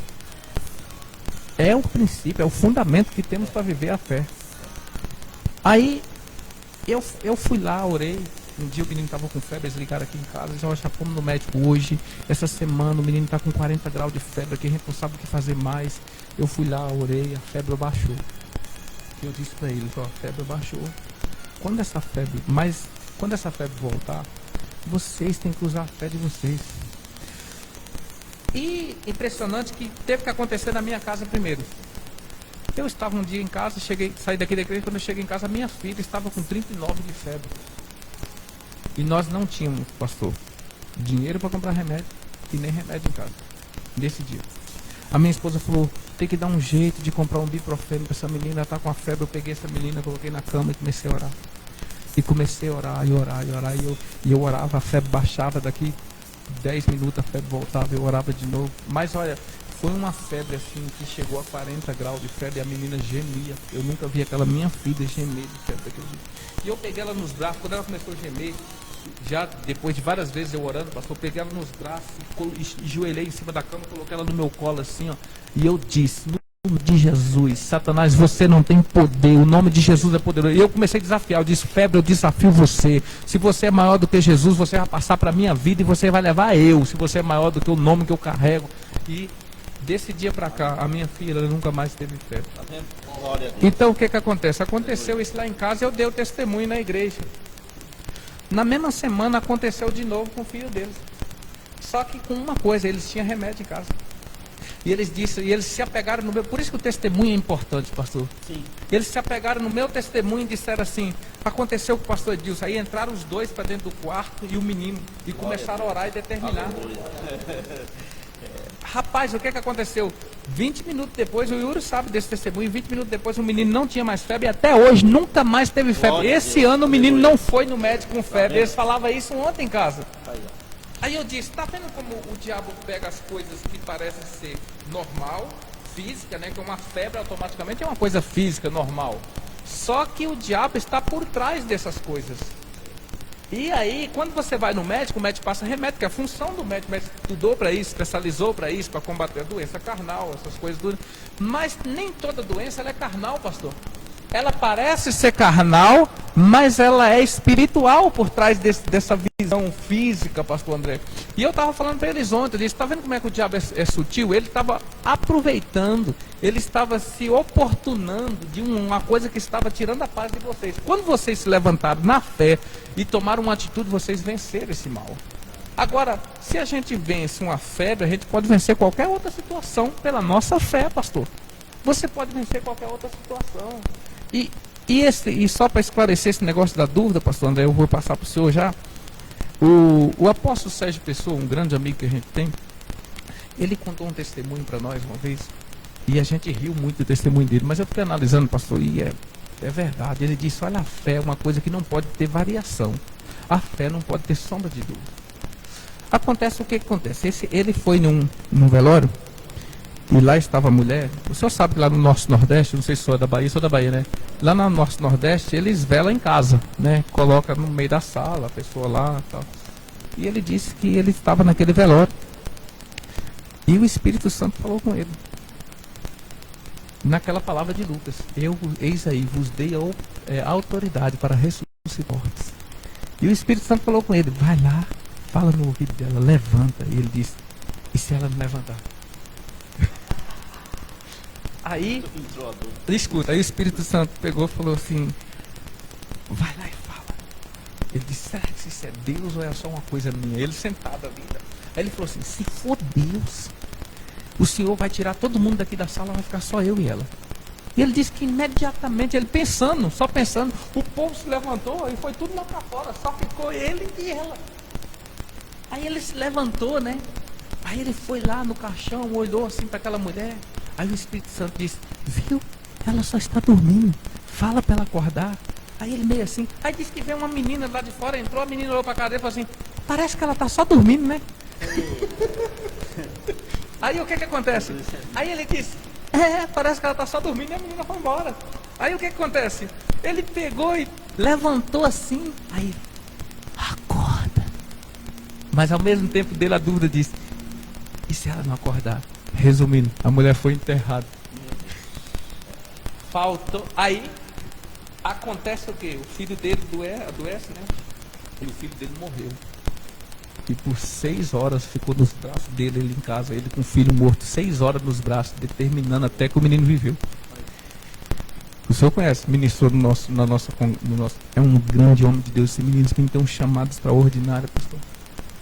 é o princípio, é o fundamento que temos para viver a fé. Aí, eu fui lá, orei. Um dia o menino estava com febre, eles ligaram aqui em casa, já fomos no médico hoje. Essa semana o menino está com 40 graus de febre, que a gente não sabe o que fazer mais. Eu fui lá, orei, a febre baixou. Eu disse para eles, ó, a febre baixou. Quando essa febre voltar, vocês têm que usar a fé de vocês. E impressionante que teve que acontecer na minha casa primeiro. Eu estava um dia em casa, saí daqui da igreja, quando eu cheguei em casa, minha filha estava com 39 de febre. E nós não tínhamos, pastor, dinheiro para comprar remédio e nem remédio em casa, nesse dia. A minha esposa falou, tem que dar um jeito de comprar um Biprofeno para essa menina, ela está com a febre. Eu peguei essa menina, coloquei na cama e comecei a orar. E comecei a orar, e orar, e orar, e eu orava, a febre baixava, daqui 10 minutos a febre voltava, eu orava de novo. Mas olha, foi uma febre assim, que chegou a 40 graus de febre, e a menina gemia. Eu nunca vi aquela minha filha gemer de febre daquele jeito. E eu peguei ela nos braços, quando ela começou a gemer, já depois de várias vezes eu orando, pastor, eu peguei ela nos braços, e joelhei em cima da cama, coloquei ela no meu colo assim, ó, e eu disse, no nome de Jesus, Satanás, você não tem poder, o nome de Jesus é poderoso. E eu comecei a desafiar, eu disse, febre, eu desafio você. Se você é maior do que Jesus, você vai passar para a minha vida e você vai levar eu, se você é maior do que o nome que eu carrego. E desse dia para cá, a minha filha nunca mais teve febre. Então o que acontece? Aconteceu isso lá em casa, eu dei o testemunho na igreja. Na mesma semana aconteceu de novo com o filho deles. Só que com uma coisa, eles tinham remédio em casa. E eles se apegaram no meu. Por isso que o testemunho é importante, pastor. Sim. Eles se apegaram no meu testemunho e disseram assim: aconteceu com o pastor Edilson. Aí entraram os dois para dentro do quarto e o menino. E começaram a orar e determinar. Rapaz, o que aconteceu? 20 minutos depois, o Yuri sabe desse testemunho, 20 minutos depois o menino não tinha mais febre, e até hoje nunca mais teve febre. Esse ano o menino não foi no médico com febre, eles falavam isso ontem em casa. Aí eu disse, tá vendo como o diabo pega as coisas que parecem ser normal, física, né? Que uma febre automaticamente é uma coisa física, normal. Só que o diabo está por trás dessas coisas. E aí, quando você vai no médico, o médico passa remédio, que é a função do médico. O médico estudou para isso, especializou para isso, para combater a doença carnal, essas coisas tudo. Mas nem toda doença ela é carnal, pastor. Ela parece ser carnal, mas ela é espiritual por trás dessa visão física, pastor André. E eu estava falando para eles ontem, eu disse, está vendo como é que o diabo é sutil? Ele estava aproveitando, ele estava se oportunando de uma coisa que estava tirando a paz de vocês. Quando vocês se levantaram na fé e tomaram uma atitude, vocês venceram esse mal. Agora, se a gente vence uma febre, a gente pode vencer qualquer outra situação pela nossa fé, pastor. Você pode vencer qualquer outra situação. E só para esclarecer esse negócio da dúvida, pastor André, eu vou passar para o senhor já. O apóstolo Sérgio Pessoa, um grande amigo que a gente tem, ele contou um testemunho para nós uma vez, e a gente riu muito do testemunho dele, mas eu fiquei analisando, pastor, e é verdade. Ele disse, olha, a fé é uma coisa que não pode ter variação. A fé não pode ter sombra de dúvida. Acontece o que acontece? Ele foi num velório, e lá estava a mulher. O senhor sabe que lá no nosso Nordeste, não sei se sou da Bahia, né? Lá no nosso Nordeste, eles velam em casa, né? Coloca no meio da sala, a pessoa lá e tal. E ele disse que ele estava naquele velório. E o Espírito Santo falou com ele. Naquela palavra de Lucas. Eis aí, vos dei a autoridade para ressuscitar mortos. E o Espírito Santo falou com ele, vai lá, fala no ouvido dela, levanta. E ele disse, e se ela não levantar? Aí, escuta, aí o Espírito Santo pegou e falou assim, vai lá e fala. Ele disse, será que isso é Deus ou é só uma coisa minha? Ele sentado ali. Aí ele falou assim, se for Deus, o Senhor vai tirar todo mundo daqui da sala, vai ficar só eu e ela. E ele disse que imediatamente, ele pensando, só pensando, o povo se levantou e foi tudo lá para fora, só ficou ele e ela. Aí ele se levantou, né? Aí ele foi lá no caixão, olhou assim para aquela mulher. Aí o Espírito Santo disse, viu? Ela só está dormindo. Fala para ela acordar. Aí ele meio assim. Aí disse que veio uma menina lá de fora, entrou, a menina olhou para a cara dele e falou assim, parece que ela está só dormindo, né? Aí o que acontece? Aí ele disse, parece que ela está só dormindo e a menina foi embora. Aí o que acontece? Ele pegou e levantou assim. Aí, acorda. Mas ao mesmo tempo dele a dúvida disse, e se ela não acordar? Resumindo, a mulher foi enterrada. Faltou. Aí acontece o quê? O filho dele adoece, né? E o filho dele morreu. E por 6 horas ficou nos braços dele, ele em casa, ele com o filho morto, 6 horas nos braços, determinando até que o menino viveu. O senhor conhece, ministrou no nosso. É um grande homem de Deus. Esse menino tem um chamado extraordinário, pastor.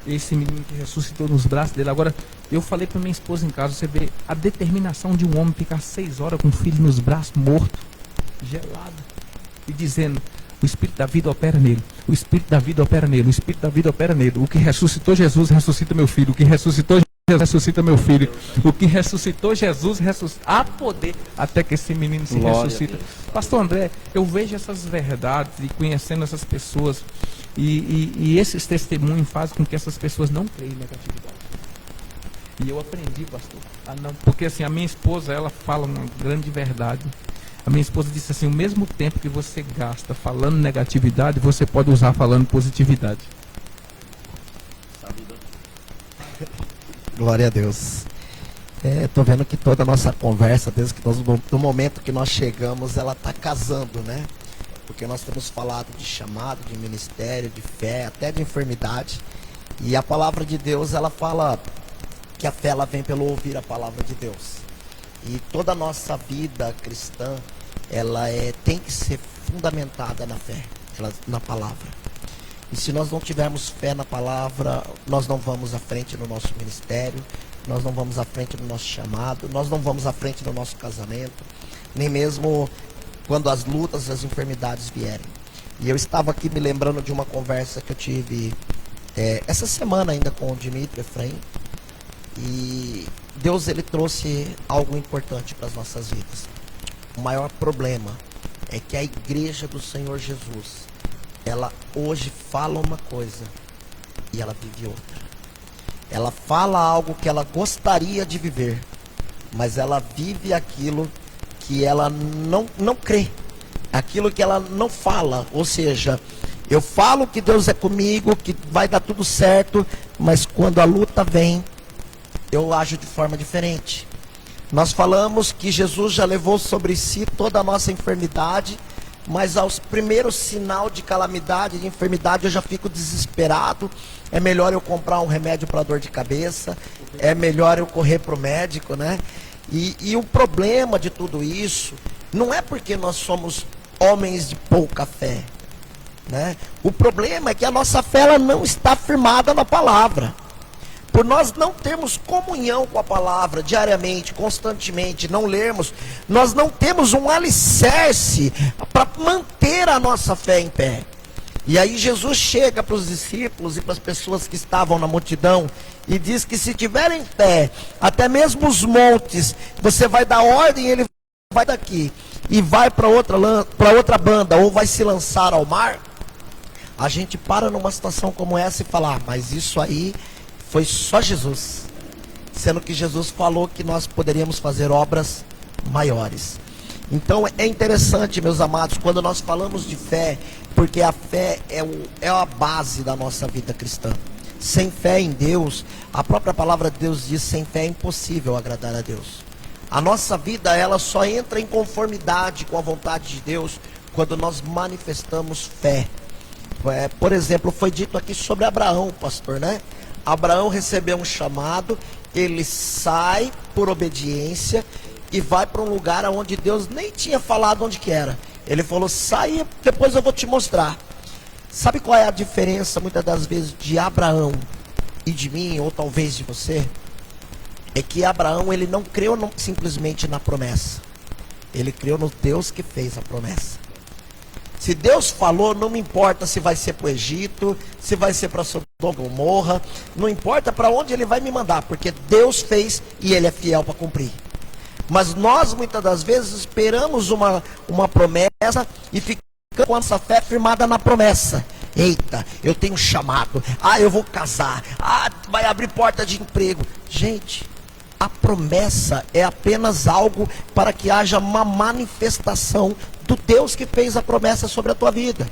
Esse menino que ressuscitou nos braços dele. Agora, eu falei para minha esposa em casa, você vê a determinação de um homem ficar 6 horas com o filho nos braços, morto, gelado, e dizendo, o Espírito da vida opera nele, o Espírito da vida opera nele, o Espírito da vida opera nele. O que ressuscitou Jesus, ressuscita meu filho. O que ressuscitou Jesus, ressuscita meu filho. O que ressuscitou Jesus, ressuscita. Há poder até que esse menino se ressuscita. Pastor André, eu vejo essas verdades e conhecendo essas pessoas, e esses testemunhos fazem com que essas pessoas não creem em negatividade. E eu aprendi, pastor, porque assim, a minha esposa, ela fala uma grande verdade. A minha esposa disse assim, o mesmo tempo que você gasta falando negatividade, você pode usar falando positividade. Glória a Deus. Estou vendo que toda a nossa conversa, desde que do momento que nós chegamos, ela está casando, né? Porque nós temos falado de chamado, de ministério, de fé, até de enfermidade. E a palavra de Deus, ela fala que a fé ela vem pelo ouvir a palavra de Deus. E toda a nossa vida cristã, ela tem que ser fundamentada na fé, na palavra. E se nós não tivermos fé na palavra, nós não vamos à frente no nosso ministério, nós não vamos à frente no nosso chamado, nós não vamos à frente no nosso casamento, nem mesmo quando as lutas, as enfermidades vierem. E eu estava aqui me lembrando de uma conversa que eu tive essa semana ainda com o Dimitri Efraim. E Deus, ele trouxe algo importante para as nossas vidas. O maior problema é que a igreja do Senhor Jesus, ela hoje fala uma coisa e ela vive outra. Ela fala algo que ela gostaria de viver, mas ela vive aquilo que ela não crê, aquilo que ela não fala. Ou seja, eu falo que Deus é comigo, que vai dar tudo certo, mas quando a luta vem, eu ajo de forma diferente. Nós falamos que Jesus já levou sobre si toda a nossa enfermidade, mas aos primeiros sinal de calamidade, de enfermidade, eu já fico desesperado. É melhor eu comprar um remédio para dor de cabeça, é melhor eu correr para o médico, né? E o problema de tudo isso não é porque nós somos homens de pouca fé, né? O problema é que a nossa fé ela não está firmada na palavra. Por nós não termos comunhão com a palavra diariamente, constantemente, não lermos, nós não temos um alicerce para manter a nossa fé em pé. E aí Jesus chega para os discípulos e para as pessoas que estavam na multidão e diz que se tiverem fé, até mesmo os montes, você vai dar ordem, ele vai daqui e vai para outra banda ou vai se lançar ao mar. A gente para numa situação como essa e fala, mas isso aí foi só Jesus, sendo que Jesus falou que nós poderíamos fazer obras maiores. Então é interessante, meus amados, quando nós falamos de fé, porque a fé é a base da nossa vida cristã. Sem fé em Deus, a própria palavra de Deus diz, sem fé é impossível agradar a Deus. A nossa vida, ela só entra em conformidade com a vontade de Deus quando nós manifestamos fé. Por exemplo, foi dito aqui sobre Abraão, pastor, né? Abraão recebeu um chamado, ele sai por obediência e vai para um lugar onde Deus nem tinha falado onde que era. Ele falou, sai, depois eu vou te mostrar. Sabe qual é a diferença muitas das vezes de Abraão e de mim, ou talvez de você? É que Abraão, ele não creu simplesmente na promessa. Ele creu no Deus que fez a promessa. Se Deus falou, não me importa se vai ser para o Egito, se vai ser para Sodoma e Gomorra, não importa para onde ele vai me mandar, porque Deus fez e ele é fiel para cumprir. Mas nós muitas das vezes esperamos uma promessa e ficamos com a nossa fé firmada na promessa. Eita, eu tenho um chamado, eu vou casar, vai abrir porta de emprego. Gente, a promessa é apenas algo para que haja uma manifestação do Deus que fez a promessa sobre a tua vida.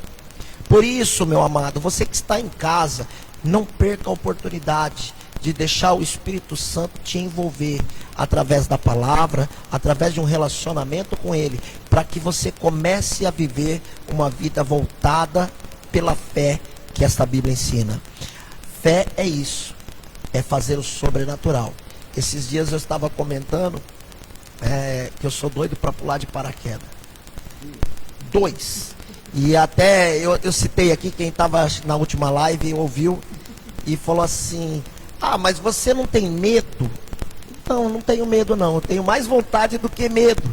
Por isso, meu amado, você que está em casa, não perca a oportunidade de deixar o Espírito Santo te envolver através da palavra, através de um relacionamento com Ele, para que você comece a viver uma vida voltada pela fé que esta Bíblia ensina. Fé é isso, é fazer o sobrenatural. Esses dias eu estava comentando que eu sou doido para pular de paraquedas. 2. E até eu citei aqui, quem estava na última live ouviu e falou assim, mas você não tem medo? Não tenho medo não, eu tenho mais vontade do que medo.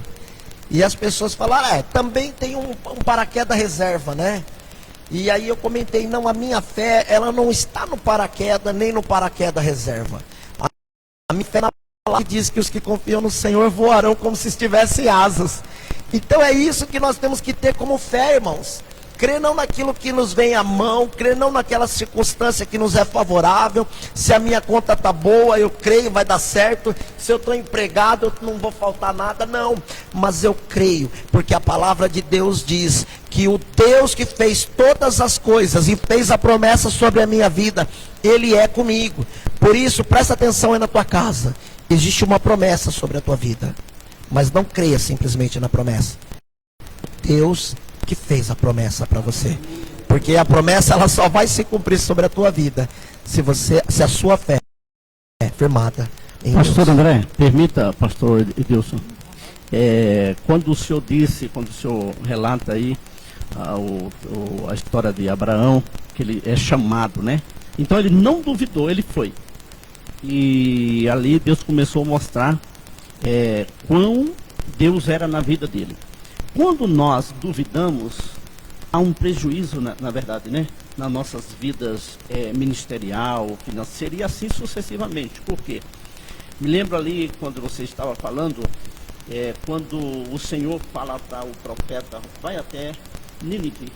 E as pessoas falaram, também tem um paraquedas reserva, né? E aí eu comentei, não, a minha fé, ela não está no paraquedas, nem no paraquedas reserva. A minha fé na palavra diz que os que confiam no Senhor voarão como se estivessem asas. Então é isso que nós temos que ter como fé, irmãos. Crer não naquilo que nos vem à mão, crer não naquela circunstância que nos é favorável. Se a minha conta está boa, eu creio, vai dar certo. Se eu estou empregado, eu não vou faltar nada, não. Mas eu creio, porque a palavra de Deus diz que o Deus que fez todas as coisas e fez a promessa sobre a minha vida, Ele é comigo. Por isso, presta atenção aí na tua casa. Existe uma promessa sobre a tua vida. Mas não creia simplesmente na promessa. Deus que fez a promessa para você. Porque a promessa ela só vai se cumprir sobre a tua vida se a sua fé é firmada em Pastor Deus. André, permita, pastor Edilson, quando o senhor relata aí a história de Abraão, que ele é chamado, né? Então ele não duvidou, ele foi. E ali Deus começou a mostrar quão Deus era na vida dele. Quando nós duvidamos, há um prejuízo, na verdade, né? Nas nossas vidas ministerial, financeira e assim sucessivamente. Por quê? Me lembro ali, quando você estava falando, quando o Senhor fala para o profeta, vai até Nínive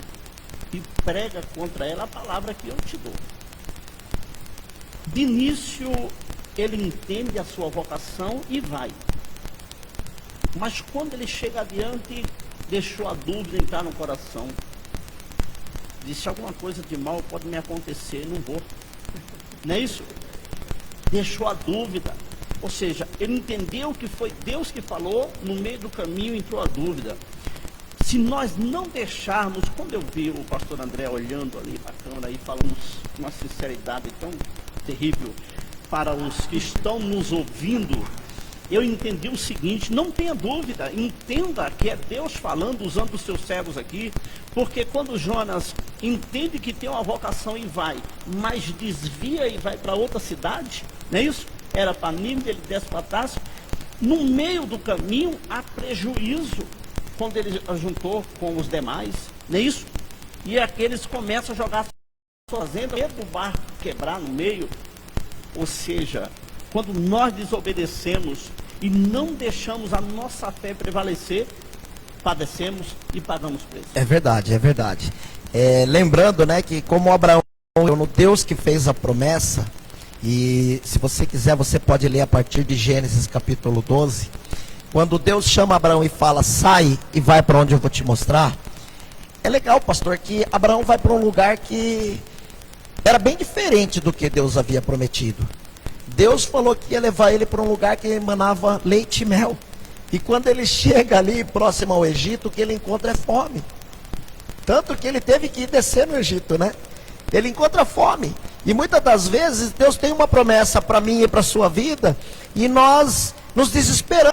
e prega contra ela a palavra que eu te dou. De início, ele entende a sua vocação e vai. Mas quando ele chega adiante, deixou a dúvida entrar no coração. Disse: alguma coisa de mal pode me acontecer, não vou. Não é isso? Deixou a dúvida. Ou seja, ele entendeu que foi Deus que falou, no meio do caminho entrou a dúvida. Se nós não deixarmos, quando eu vi o pastor André olhando ali para a câmera e falando com uma sinceridade tão terrível para os que estão nos ouvindo, eu entendi o seguinte: não tenha dúvida, entenda que é Deus falando, usando os seus servos aqui, porque quando Jonas entende que tem uma vocação e vai, mas desvia e vai para outra cidade, não é isso? Era para Nínive, ele desce para Tarso, no meio do caminho há prejuízo, quando ele juntou com os demais, não é isso? E aqueles começam a jogar fazenda, medo do barco quebrar no meio. Ou seja, quando nós desobedecemos e não deixamos a nossa fé prevalecer, padecemos e pagamos preço. É verdade, é verdade. Lembrando, né, que como Abraão, no Deus que fez a promessa, e se você quiser, você pode ler a partir de Gênesis capítulo 12, quando Deus chama Abraão e fala: sai e vai para onde eu vou te mostrar. É legal, pastor, que Abraão vai para um lugar que era bem diferente do que Deus havia prometido. Deus falou que ia levar ele para um lugar que emanava leite e mel. E quando ele chega ali próximo ao Egito, o que ele encontra é fome. Tanto que ele teve que descer no Egito, né? Ele encontra fome. E muitas das vezes Deus tem uma promessa para mim e para a sua vida, e nós nos desesperamos,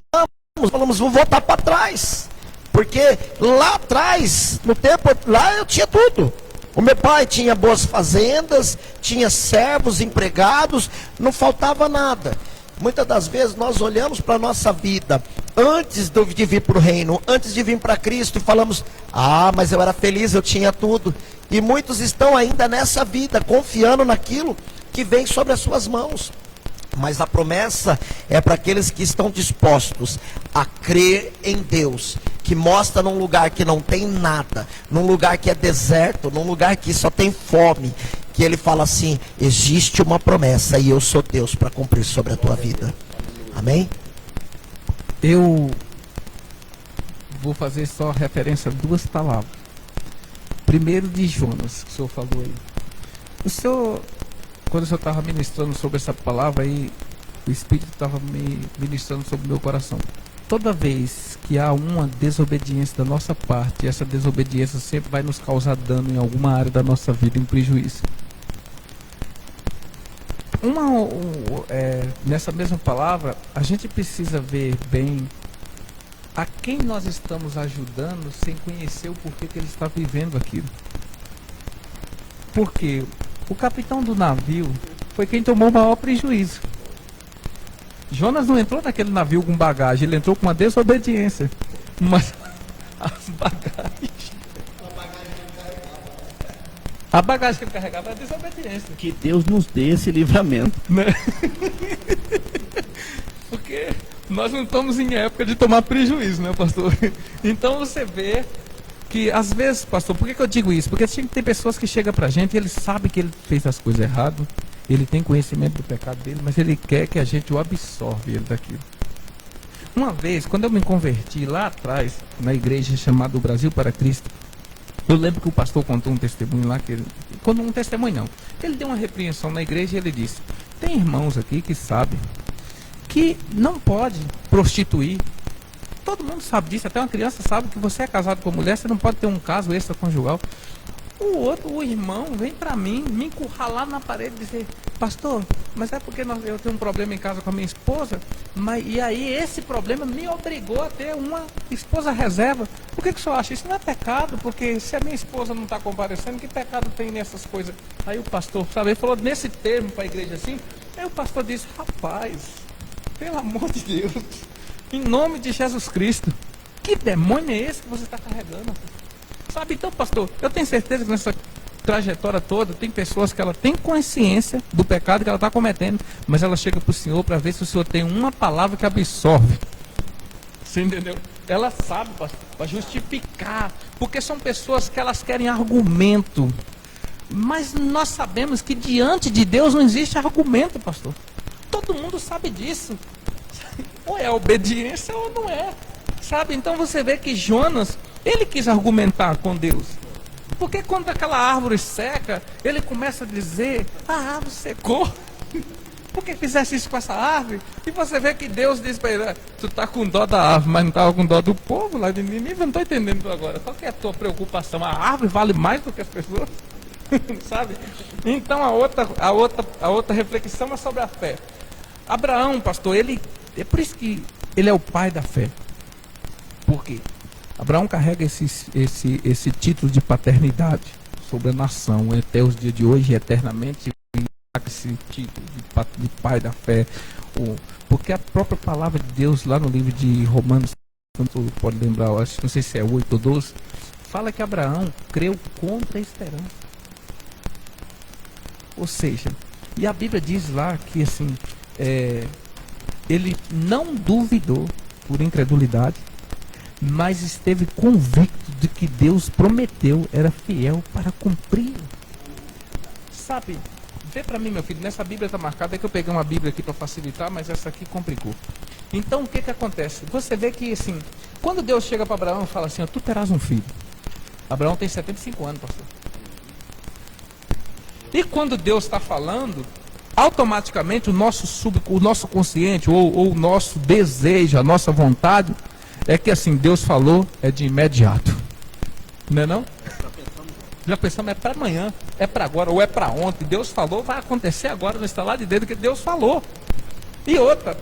falamos: vou voltar para trás. Porque lá atrás, no tempo, lá eu tinha tudo. O meu pai tinha boas fazendas, tinha servos, empregados, não faltava nada. Muitas das vezes nós olhamos para a nossa vida, antes de vir para o reino, antes de vir para Cristo, e falamos: ah, mas eu era feliz, eu tinha tudo. E muitos estão ainda nessa vida, confiando naquilo que vem sobre as suas mãos. Mas a promessa é para aqueles que estão dispostos a crer em Deus, que mostra num lugar que não tem nada, num lugar que é deserto, num lugar que só tem fome, que ele fala assim: existe uma promessa e eu sou Deus para cumprir sobre a tua vida. Amém? Eu vou fazer só referência a duas palavras. Primeiro, de Jonas, que o senhor falou aí. O senhor, quando o senhor estava ministrando sobre essa palavra aí, o Espírito estava me ministrando sobre o meu coração. Toda vez que há uma desobediência da nossa parte, essa desobediência sempre vai nos causar dano em alguma área da nossa vida, um prejuízo. Nessa mesma palavra, a gente precisa ver bem a quem nós estamos ajudando sem conhecer o porquê que ele está vivendo aquilo. Porque o capitão do navio foi quem tomou o maior prejuízo. Jonas não entrou naquele navio com bagagem, ele entrou com uma desobediência. Mas as bagagens... A bagagem que ele carregava era desobediência. Que Deus nos dê esse livramento. Né? Porque nós não estamos em época de tomar prejuízo, né, pastor? Então você vê que às vezes, pastor, por que eu digo isso? Porque tem pessoas que chegam pra gente e ele sabe que ele fez as coisas erradas, ele tem conhecimento do pecado dele, mas ele quer que a gente o absorve ele daquilo. Uma vez, quando eu me converti lá atrás, na igreja chamada Brasil para Cristo, eu lembro que o pastor contou um testemunho lá, um testemunho não, ele deu uma repreensão na igreja e ele disse: tem irmãos aqui que sabem que não pode prostituir. Todo mundo sabe disso, até uma criança sabe que você é casado com a mulher, você não pode ter um caso extraconjugal. O irmão vem para mim, me encurralar na parede e dizer: pastor, mas é porque eu tenho um problema em casa com a minha esposa, e aí esse problema me obrigou a ter uma esposa reserva. Por que o senhor acha? Isso não é pecado, porque se a minha esposa não está comparecendo, que pecado tem nessas coisas? Aí o pastor, sabe, ele falou nesse termo para a igreja assim, aí o pastor disse: rapaz, pelo amor de Deus, em nome de Jesus Cristo, que demônio é esse que você está carregando? Sabe, então, pastor, eu tenho certeza que nessa trajetória toda tem pessoas que ela tem consciência do pecado que ela está cometendo, mas ela chega para o senhor para ver se o senhor tem uma palavra que absorve. Você entendeu? Ela sabe, pastor, para justificar, porque são pessoas que elas querem argumento, mas nós sabemos que diante de Deus não existe argumento, pastor. Todo mundo sabe disso. Ou é obediência ou não é. Sabe? Então você vê que Jonas, ele quis argumentar com Deus. Porque quando aquela árvore seca, ele começa a dizer, a árvore secou. Por que fizesse isso com essa árvore? E você vê que Deus diz para ele, tu está com dó da árvore, mas não estava com dó do povo lá de Nínive, eu não estou entendendo agora. Qual que é a tua preocupação? A árvore vale mais do que as pessoas? Sabe? Então a outra reflexão é sobre a fé. Abraão, pastor, é por isso que ele é o pai da fé. Por quê? Abraão carrega esse título de paternidade sobre a nação, até os dias de hoje, eternamente, esse título de pai da fé. Porque a própria palavra de Deus, lá no livro de Romanos, tanto pode lembrar, não sei se é 8 ou 12, fala que Abraão creu contra a esperança. Ou seja, e a Bíblia diz lá que assim, ele não duvidou por incredulidade, mas esteve convicto de que Deus prometeu, era fiel para cumprir. Sabe, vê para mim, meu filho, nessa Bíblia está marcada, é que eu peguei uma Bíblia aqui para facilitar, mas essa aqui complicou. Então o que acontece? Você vê que assim, quando Deus chega para Abraão e fala assim, tu terás um filho. Abraão tem 75 anos, pastor. E quando Deus está falando, automaticamente o nosso consciente, ou o nosso desejo, a nossa vontade, é que assim, Deus falou, é de imediato. Não é não? Já pensamos, é para amanhã, é para agora, ou é para ontem. Deus falou, vai acontecer agora, no estalar de dedo que Deus falou. E outra,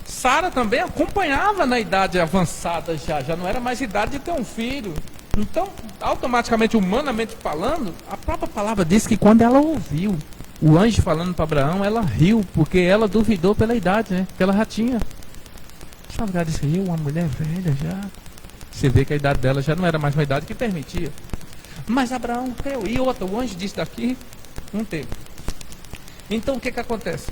Sara também acompanhava na idade avançada já não era mais idade de ter um filho. Então, automaticamente, humanamente falando, a própria palavra diz que quando ela ouviu o anjo falando para Abraão, ela riu, porque ela duvidou pela idade, né? Porque ela já tinha. Sabe, ela disse, uma mulher velha já. Você vê que a idade dela já não era mais uma idade que permitia. Mas Abraão creu. E outra, o anjo disse daqui um tempo. Então o que acontece?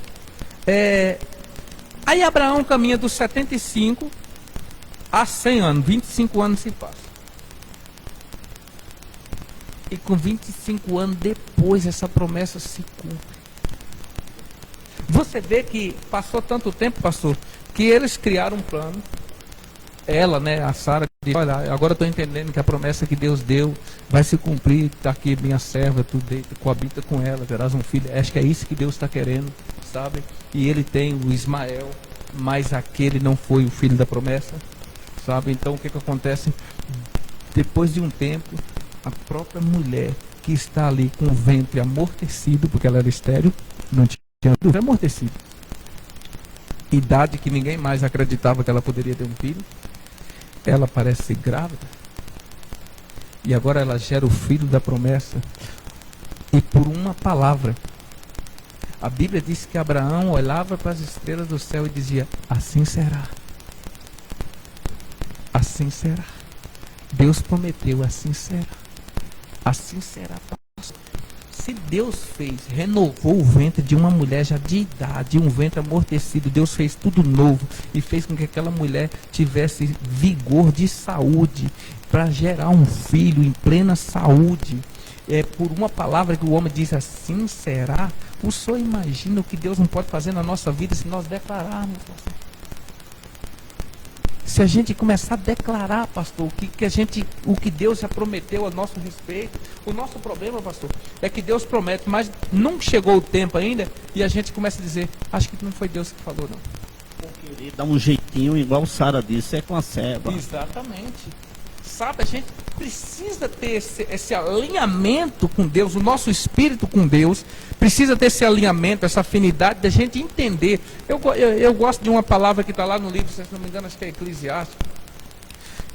Aí Abraão caminha dos 75 a 100 anos. 25 anos se passa. E com 25 anos depois essa promessa se cumpre. Você vê que passou tanto tempo, pastor, que eles criaram um plano. Ela, né, a Sara, disse, olha, agora eu estou entendendo que a promessa que Deus deu vai se cumprir, está aqui minha serva, tu deita, coabita com ela, terás um filho. Acho que é isso que Deus está querendo, sabe? E ele tem o Ismael, mas aquele não foi o filho da promessa, sabe? Então o que acontece? Depois de um tempo, a própria mulher que está ali com o ventre amortecido, porque ela era estéril, não tinha ventre amortecido, idade que ninguém mais acreditava que ela poderia ter um filho, ela parece ser grávida, e agora ela gera o filho da promessa, e por uma palavra, a Bíblia diz que Abraão olhava para as estrelas do céu e dizia, assim será, assim será, Deus prometeu, assim será, assim será. Se Deus fez, renovou o ventre de uma mulher já de idade, um ventre amortecido, Deus fez tudo novo e fez com que aquela mulher tivesse vigor de saúde para gerar um filho em plena saúde. Por uma palavra que o homem diz, assim será. O senhor imagina o que Deus não pode fazer na nossa vida se nós declararmos, pastor? Se a gente começar a declarar, pastor, o que Deus já prometeu a nosso respeito. O nosso problema, pastor, é que Deus promete, mas não chegou o tempo ainda, e a gente começa a dizer, acho que não foi Deus que falou, não. Por querer dar um jeitinho, igual Sara disse, é com a serva. Exatamente. Sabe, a gente precisa ter esse alinhamento com Deus, o nosso espírito com Deus, precisa ter esse alinhamento, essa afinidade, da gente entender. Eu gosto de uma palavra que está lá no livro, se não me engano, acho que é Eclesiastes,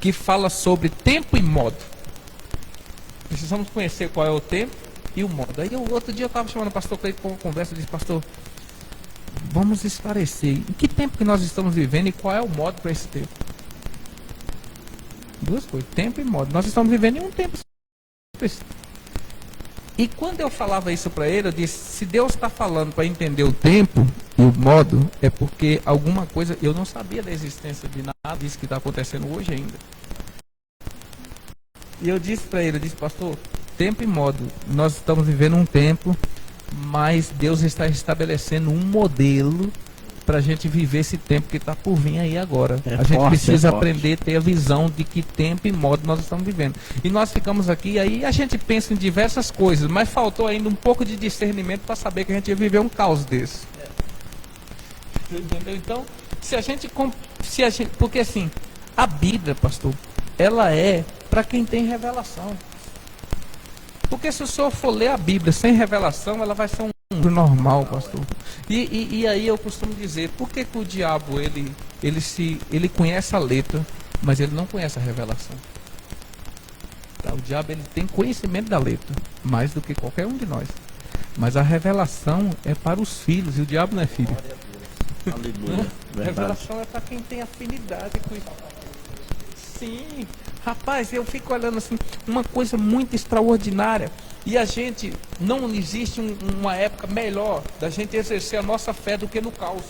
que fala sobre tempo e modo. Precisamos conhecer qual é o tempo e o modo. Aí outro dia eu estava chamando o pastor Cleiton para uma conversa, eu disse, pastor, vamos esclarecer, em que tempo que nós estamos vivendo e qual é o modo para esse tempo? Duas coisas, tempo e modo. Nós estamos vivendo em um tempo. E quando eu falava isso para ele, eu disse, se Deus está falando para entender o tempo e o modo, é porque alguma coisa, eu não sabia da existência de nada disso que está acontecendo hoje ainda. E eu disse para ele, pastor, tempo e modo, nós estamos vivendo um tempo, mas Deus está estabelecendo um modelo para a gente viver esse tempo que está por vir aí agora. É A gente forte, precisa é forte. aprender a ter a visão de que tempo e modo nós estamos vivendo. E nós ficamos aqui, aí a gente pensa em diversas coisas, mas faltou ainda um pouco de discernimento para saber que a gente ia viver um caos desse. Entendeu? Então, se a gente, porque assim, a Bíblia, pastor, ela é para quem tem revelação. Porque se o senhor for ler a Bíblia sem revelação, ela vai ser um livro normal, pastor. E aí eu costumo dizer, por que o diabo, ele conhece a letra, mas ele não conhece a revelação? Tá? O diabo, ele tem conhecimento da letra, mais do que qualquer um de nós. Mas a revelação é para os filhos, e o diabo não é filho. Aleluia. A revelação é para quem tem afinidade com isso. Sim, rapaz, eu fico olhando assim, uma coisa muito extraordinária. E a gente, não existe uma época melhor da gente exercer a nossa fé do que no caos.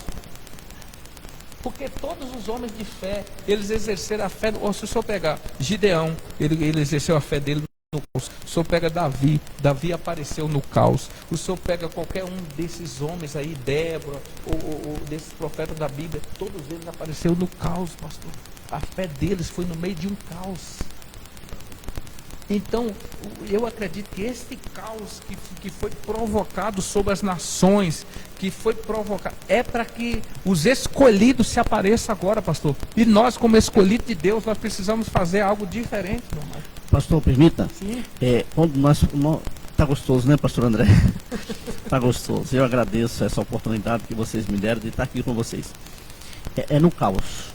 Porque todos os homens de fé, eles exerceram a fé. Ou se o senhor pegar Gideão, ele exerceu a fé dele no caos. O senhor pega Davi apareceu no caos. O senhor pega qualquer um desses homens aí, Débora, ou desses profetas da Bíblia, todos eles apareceram no caos, pastor. A fé deles foi no meio de um caos. Então, eu acredito que esse caos que foi provocado sobre as nações, que foi provocado, é para que os escolhidos se apareçam agora, pastor. E nós, como escolhidos de Deus, nós precisamos fazer algo diferente, meu irmão. Pastor, permita? Sim. Quando nós tá gostoso, né, pastor André? Tá gostoso. Eu agradeço essa oportunidade que vocês me deram de estar aqui com vocês. É no caos.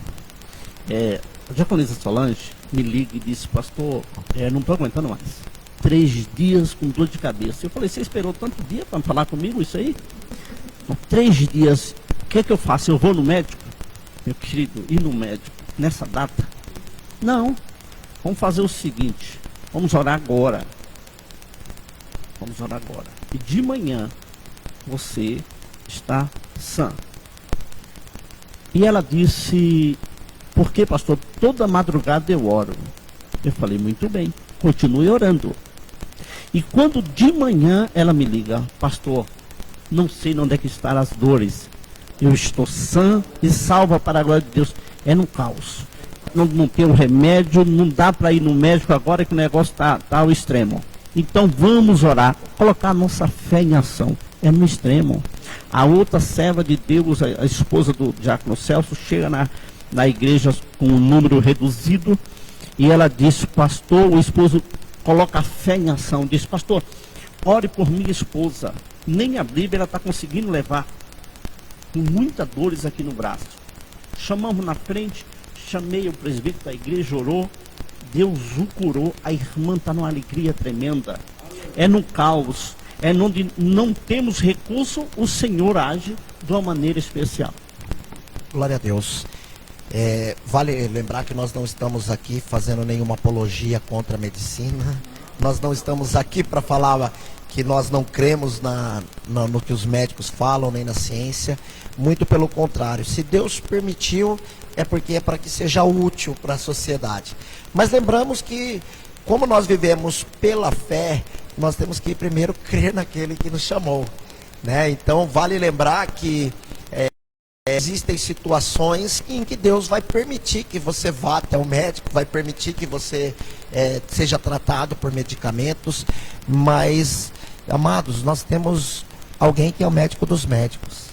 A diaconisa Solange me liga e disse, pastor, não estou aguentando mais. 3 dias com dor de cabeça. Eu falei, você esperou tanto dia para falar comigo isso aí? 3 dias, o que é que eu faço? Eu vou no médico? Meu querido, ir no médico nessa data? Não. Vamos fazer o seguinte, vamos orar agora. Vamos orar agora. E de manhã, você está sã. E ela disse, por que, pastor? Toda madrugada eu oro. Eu falei, muito bem, continue orando. E quando de manhã ela me liga, pastor, não sei onde é que estão as dores. Eu estou sã e salva para a glória de Deus. É no caos. Não tem um remédio, não dá para ir no médico agora que o negócio está ao extremo. Então vamos orar, colocar a nossa fé em ação. É no extremo. A outra serva de Deus, a esposa do diácono Celso, chega na igreja com um número reduzido e ela disse, pastor, o esposo coloca a fé em ação, diz, pastor, ore por minha esposa, nem a Bíblia ela está conseguindo levar, com muitas dores aqui no braço. Chamamos na frente, chamei o presbítero da igreja, orou, Deus o curou, a irmã está numa alegria tremenda. É no caos, é onde não temos recurso, o Senhor age de uma maneira especial. Glória a Deus. Vale lembrar que nós não estamos aqui fazendo nenhuma apologia contra a medicina. Nós não estamos aqui para falar que nós não cremos no que os médicos falam, nem na ciência. Muito pelo contrário. Se Deus permitiu, é porque é para que seja útil para a sociedade. Mas lembramos que, como nós vivemos pela fé, nós temos que primeiro crer naquele que nos chamou, né? Então vale lembrar que existem situações em que Deus vai permitir que você vá até o médico, vai permitir que você seja tratado por medicamentos, mas, amados, nós temos alguém que é o médico dos médicos,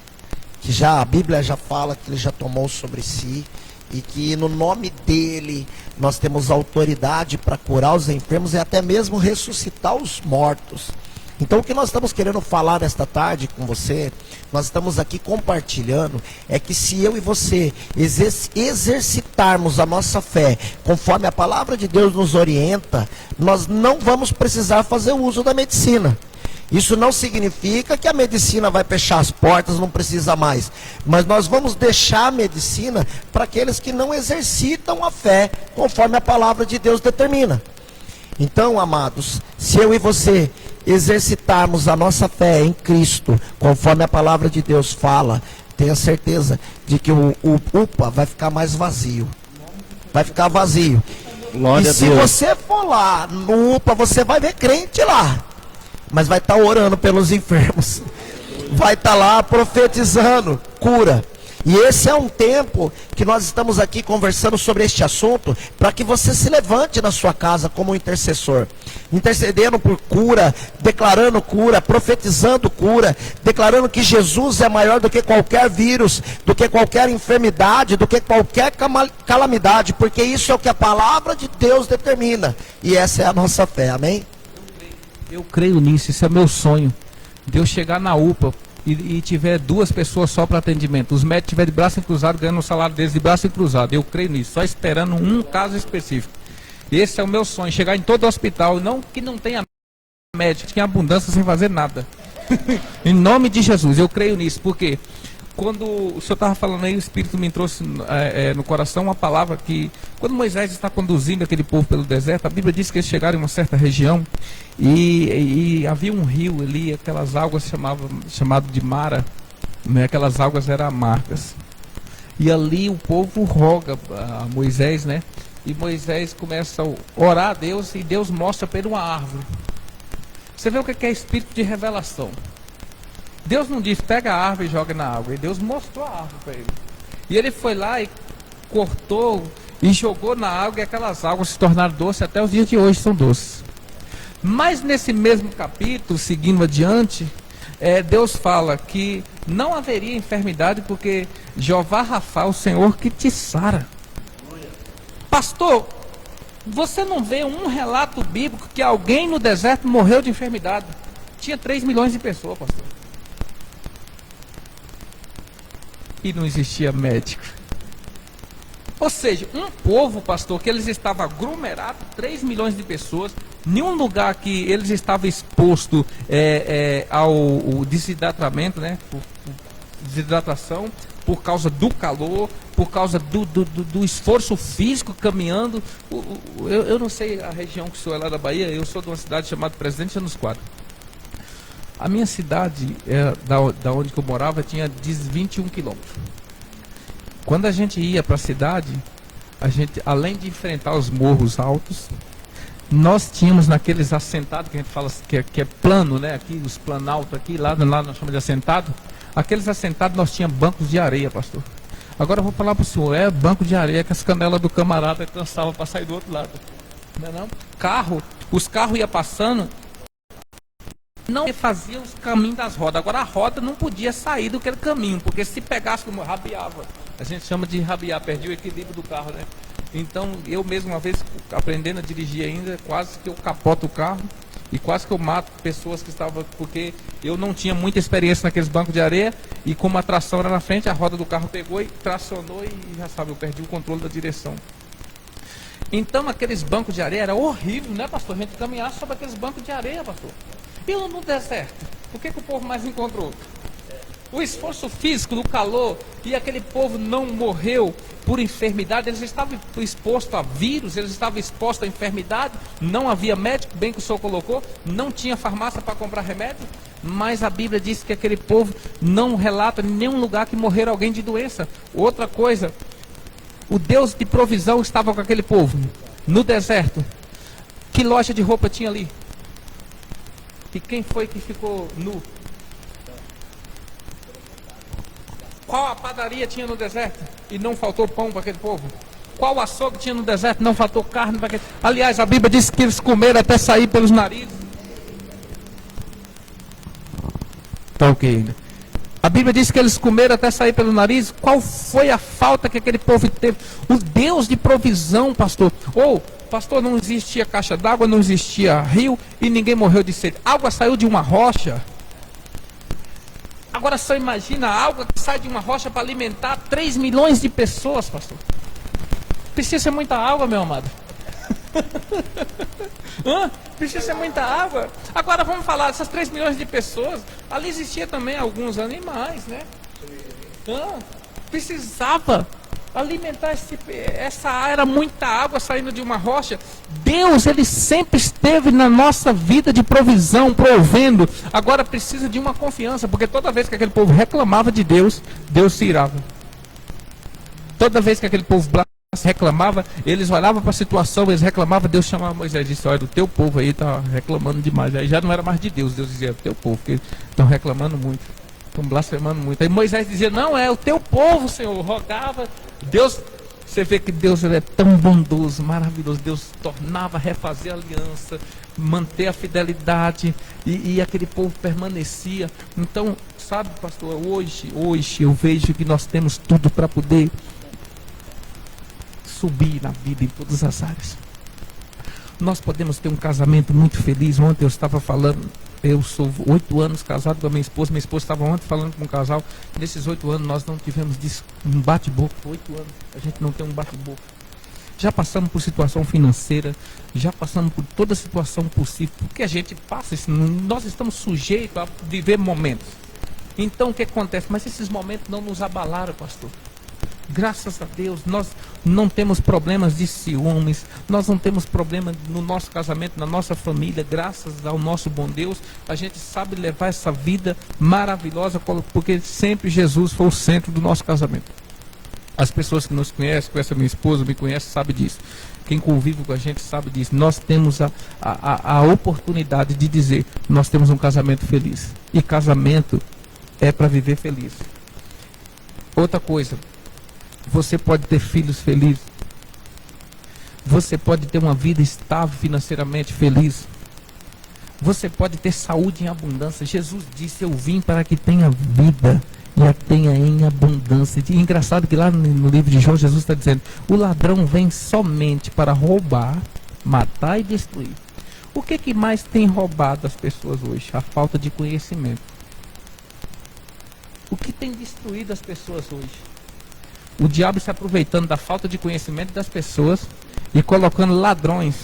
que a Bíblia já fala que ele já tomou sobre si, e que no nome dele nós temos autoridade para curar os enfermos e até mesmo ressuscitar os mortos. Então o que nós estamos querendo falar esta tarde com você, nós estamos aqui compartilhando, é que se eu e você exercitarmos a nossa fé, conforme a palavra de Deus nos orienta, nós não vamos precisar fazer uso da medicina. Isso não significa que a medicina vai fechar as portas, não precisa mais. Mas nós vamos deixar a medicina para aqueles que não exercitam a fé, conforme a palavra de Deus determina. Então, amados, se eu e você exercitarmos a nossa fé em Cristo, conforme a palavra de Deus fala, tenha certeza de que o UPA vai ficar mais vazio. Vai ficar vazio. Glória e a se Deus. você for lá no UPA, você vai ver crente lá. Mas vai estar orando pelos enfermos. Vai estar lá profetizando cura. E esse é um tempo que nós estamos aqui conversando sobre este assunto, para que você se levante na sua casa como um intercessor, intercedendo por cura, declarando cura, profetizando cura, declarando que Jesus é maior do que qualquer vírus, do que qualquer enfermidade, do que qualquer calamidade, porque isso é o que a palavra de Deus determina, e essa é a nossa fé, amém? Eu creio nisso, isso é meu sonho. Deus chegar na UPA e tiver 2 pessoas só para atendimento, os médicos tiverem de braço cruzado, ganhando o salário deles de braço cruzado. Eu creio nisso, só esperando um caso específico. Esse é o meu sonho, chegar em todo hospital, não que não tenha médico, que tenha abundância sem fazer nada. Em nome de Jesus, eu creio nisso, porque quando o senhor estava falando aí, o Espírito me trouxe no coração uma palavra que, quando Moisés está conduzindo aquele povo pelo deserto, a Bíblia diz que eles chegaram em uma certa região e havia um rio ali, aquelas águas chamado de Mara, né? Aquelas águas eram amargas. E ali o povo roga a Moisés, né? E Moisés começa a orar a Deus e Deus mostra para ele uma árvore. Você vê o que é espírito de revelação. Deus não disse, pega a árvore e joga na água. E Deus mostrou a árvore para ele. E ele foi lá e cortou e jogou na água, e aquelas águas se tornaram doces, até os dias de hoje são doces. Mas nesse mesmo capítulo, seguindo adiante, Deus fala que não haveria enfermidade, porque Jeová Rafa, o Senhor que te sara. Pastor, você não vê um relato bíblico que alguém no deserto morreu de enfermidade? Tinha 3 milhões de pessoas, pastor. E não existia médico. Ou seja, um povo, pastor, que eles estavam aglomerados, 3 milhões de pessoas, nenhum lugar que eles estavam expostos ao desidratamento, né? Por desidratação, por causa do calor, por causa do esforço físico caminhando. Eu não sei a região que o senhor é lá da Bahia, eu sou de uma cidade chamada Presidente Janus Quadros. A minha cidade, da onde que eu morava, tinha 21 quilômetros. Quando a gente ia para a cidade, a gente, além de enfrentar os morros altos, nós tínhamos naqueles assentados, que a gente fala que é plano, né? Aqui, os planaltos aqui, lá nós chamamos de assentado. Aqueles assentados nós tínhamos bancos de areia, pastor. Agora eu vou falar para o senhor, banco de areia que as canelas do camarada cansavam para sair do outro lado. Não é não? Os carros iam passando, não fazia os caminhos das rodas. Agora a roda não podia sair do aquele caminho, porque se pegasse, como rabiava. A gente chama de rabiar, perdi o equilíbrio do carro, né? Então eu mesmo, uma vez aprendendo a dirigir ainda, quase que eu capoto o carro e quase que eu mato pessoas que estavam, porque eu não tinha muita experiência naqueles bancos de areia, e como a tração era na frente, a roda do carro pegou e tracionou, e já sabe, eu perdi o controle da direção. Então aqueles bancos de areia era horrível, né, pastor? A gente caminhar sobre aqueles bancos de areia, pastor. E no deserto, o que o povo mais encontrou? O esforço físico, do calor, e aquele povo não morreu por enfermidade. Eles estavam expostos a vírus, eles estavam expostos a enfermidade, não havia médico, bem que o senhor colocou, não tinha farmácia para comprar remédio, mas a Bíblia diz que aquele povo não relata em nenhum lugar que morreram alguém de doença. Outra coisa, o Deus de provisão estava com aquele povo, no deserto. Que loja de roupa tinha ali? E quem foi que ficou nu? Qual a padaria tinha no deserto e não faltou pão para aquele povo? Qual açougue tinha no deserto e não faltou carne para aquele... Aliás, a Bíblia diz que eles comeram até sair pelos narizes. Tá ok ainda. A Bíblia diz que eles comeram até sair pelo nariz. Qual foi a falta que aquele povo teve? O Deus de provisão, pastor. Pastor, não existia caixa d'água, não existia rio e ninguém morreu de sede. A água saiu de uma rocha. Agora só imagina a água que sai de uma rocha para alimentar 3 milhões de pessoas, pastor. Precisa ser muita água, meu amado. Precisa ser muita água. Agora vamos falar dessas 3 milhões de pessoas. Ali existia também alguns animais, né? Precisava alimentar essa era muita água saindo de uma rocha. Deus, ele sempre esteve na nossa vida de provisão, provendo. Agora precisa de uma confiança, porque toda vez que aquele povo reclamava de Deus, Deus se irava. Toda vez que aquele povo reclamava, eles olhavam para a situação, eles reclamavam, Deus chamava Moisés e disse: olha, o teu povo aí está reclamando demais. Aí já não era mais de Deus, Deus dizia: o teu povo, porque estão reclamando muito. Estão blasfemando muito. Aí Moisés dizia, não, é o teu povo, Senhor. Rogava. Deus, você vê que Deus ele é tão bondoso, maravilhoso. Deus tornava a refazer a aliança, manter a fidelidade. E aquele povo permanecia. Então, sabe, pastor, hoje eu vejo que nós temos tudo para poder subir na vida em todas as áreas. Nós podemos ter um casamento muito feliz. Ontem eu estava falando, eu sou 8 anos casado com a minha esposa estava ontem falando com um casal. Nesses 8 anos nós não tivemos um bate-boca. 8 anos a gente não tem um bate-boca. Já passamos por situação financeira, já passamos por toda situação possível, porque a gente passa, nós estamos sujeitos a viver momentos. Então o que acontece? Mas esses momentos não nos abalaram, pastor. Graças a Deus, nós não temos problemas de ciúmes, nós não temos problema no nosso casamento, na nossa família. Graças ao nosso bom Deus, a gente sabe levar essa vida maravilhosa, porque sempre Jesus foi o centro do nosso casamento. As pessoas que nos conhecem, conhecem a minha esposa, me conhecem, sabem disso. Quem convive com a gente sabe disso. Nós temos a oportunidade de dizer, nós temos um casamento feliz. E casamento é para viver feliz. Outra coisa, você pode ter filhos felizes. Você pode ter uma vida estável financeiramente feliz. Você pode ter saúde em abundância. Jesus disse, eu vim para que tenha vida e a tenha em abundância. E engraçado que lá no livro de João, Jesus está dizendo, o ladrão vem somente para roubar, matar e destruir. O que mais tem roubado as pessoas hoje? A falta de conhecimento. O que tem destruído as pessoas hoje? O diabo se aproveitando da falta de conhecimento das pessoas e colocando ladrões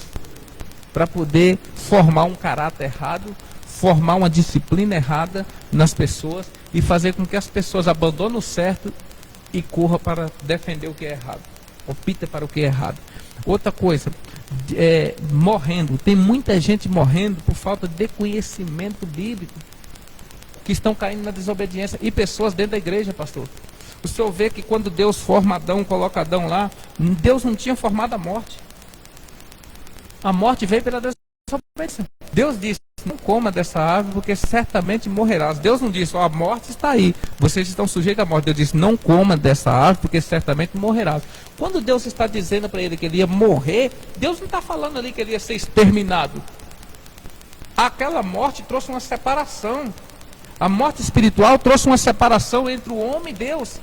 para poder formar um caráter errado, formar uma disciplina errada nas pessoas e fazer com que as pessoas abandonem o certo e corram para defender o que é errado, optem para o que é errado. Outra coisa, morrendo, tem muita gente morrendo por falta de conhecimento bíblico, que estão caindo na desobediência, e pessoas dentro da igreja, pastor. O senhor vê que quando Deus forma Adão, coloca Adão lá, Deus não tinha formado a morte. A morte veio pela desobediência. Deus disse, não coma dessa árvore, porque certamente morrerás. Deus não disse, a morte está aí, vocês estão sujeitos à morte. Deus disse, não coma dessa árvore, porque certamente morrerás. Quando Deus está dizendo para ele que ele ia morrer, Deus não está falando ali que ele ia ser exterminado. Aquela morte trouxe uma separação. A morte espiritual trouxe uma separação entre o homem e Deus.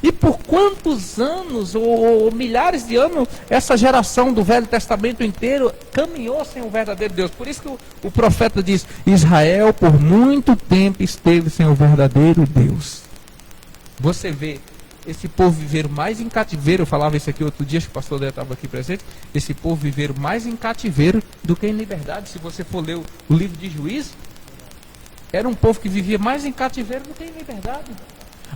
E por quantos anos, ou milhares de anos, essa geração do Velho Testamento inteiro caminhou sem o verdadeiro Deus. Por isso que o profeta diz, Israel por muito tempo esteve sem o verdadeiro Deus. Você vê, esse povo viveram mais em cativeiro, eu falava isso aqui outro dia, acho que o pastor André estava aqui presente, esse povo viveram mais em cativeiro do que em liberdade. Se você for ler o livro de Juízes, era um povo que vivia mais em cativeiro do que em liberdade.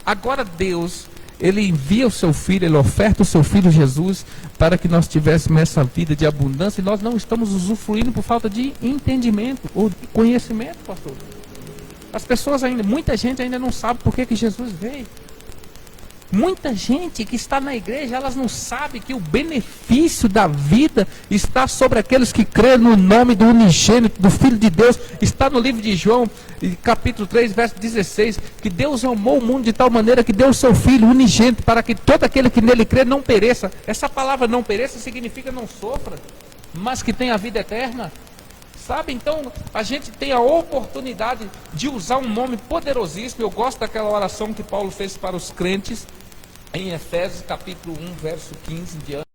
Agora Deus, Ele envia o seu Filho, Ele oferta o seu Filho Jesus para que nós tivéssemos essa vida de abundância, e nós não estamos usufruindo por falta de entendimento ou de conhecimento, pastor. As pessoas ainda, muita gente ainda não sabe por que Jesus veio. Muita gente que está na igreja, elas não sabem que o benefício da vida está sobre aqueles que creem no nome do unigênito, do Filho de Deus. Está no livro de João, capítulo 3, verso 16, que Deus amou o mundo de tal maneira que deu o seu Filho unigênito para que todo aquele que nele crê não pereça. Essa palavra não pereça significa não sofra, mas que tenha a vida eterna. Sabe, então a gente tem a oportunidade de usar um nome poderosíssimo. Eu gosto daquela oração que Paulo fez para os crentes em Efésios capítulo 1, verso 15 em diante.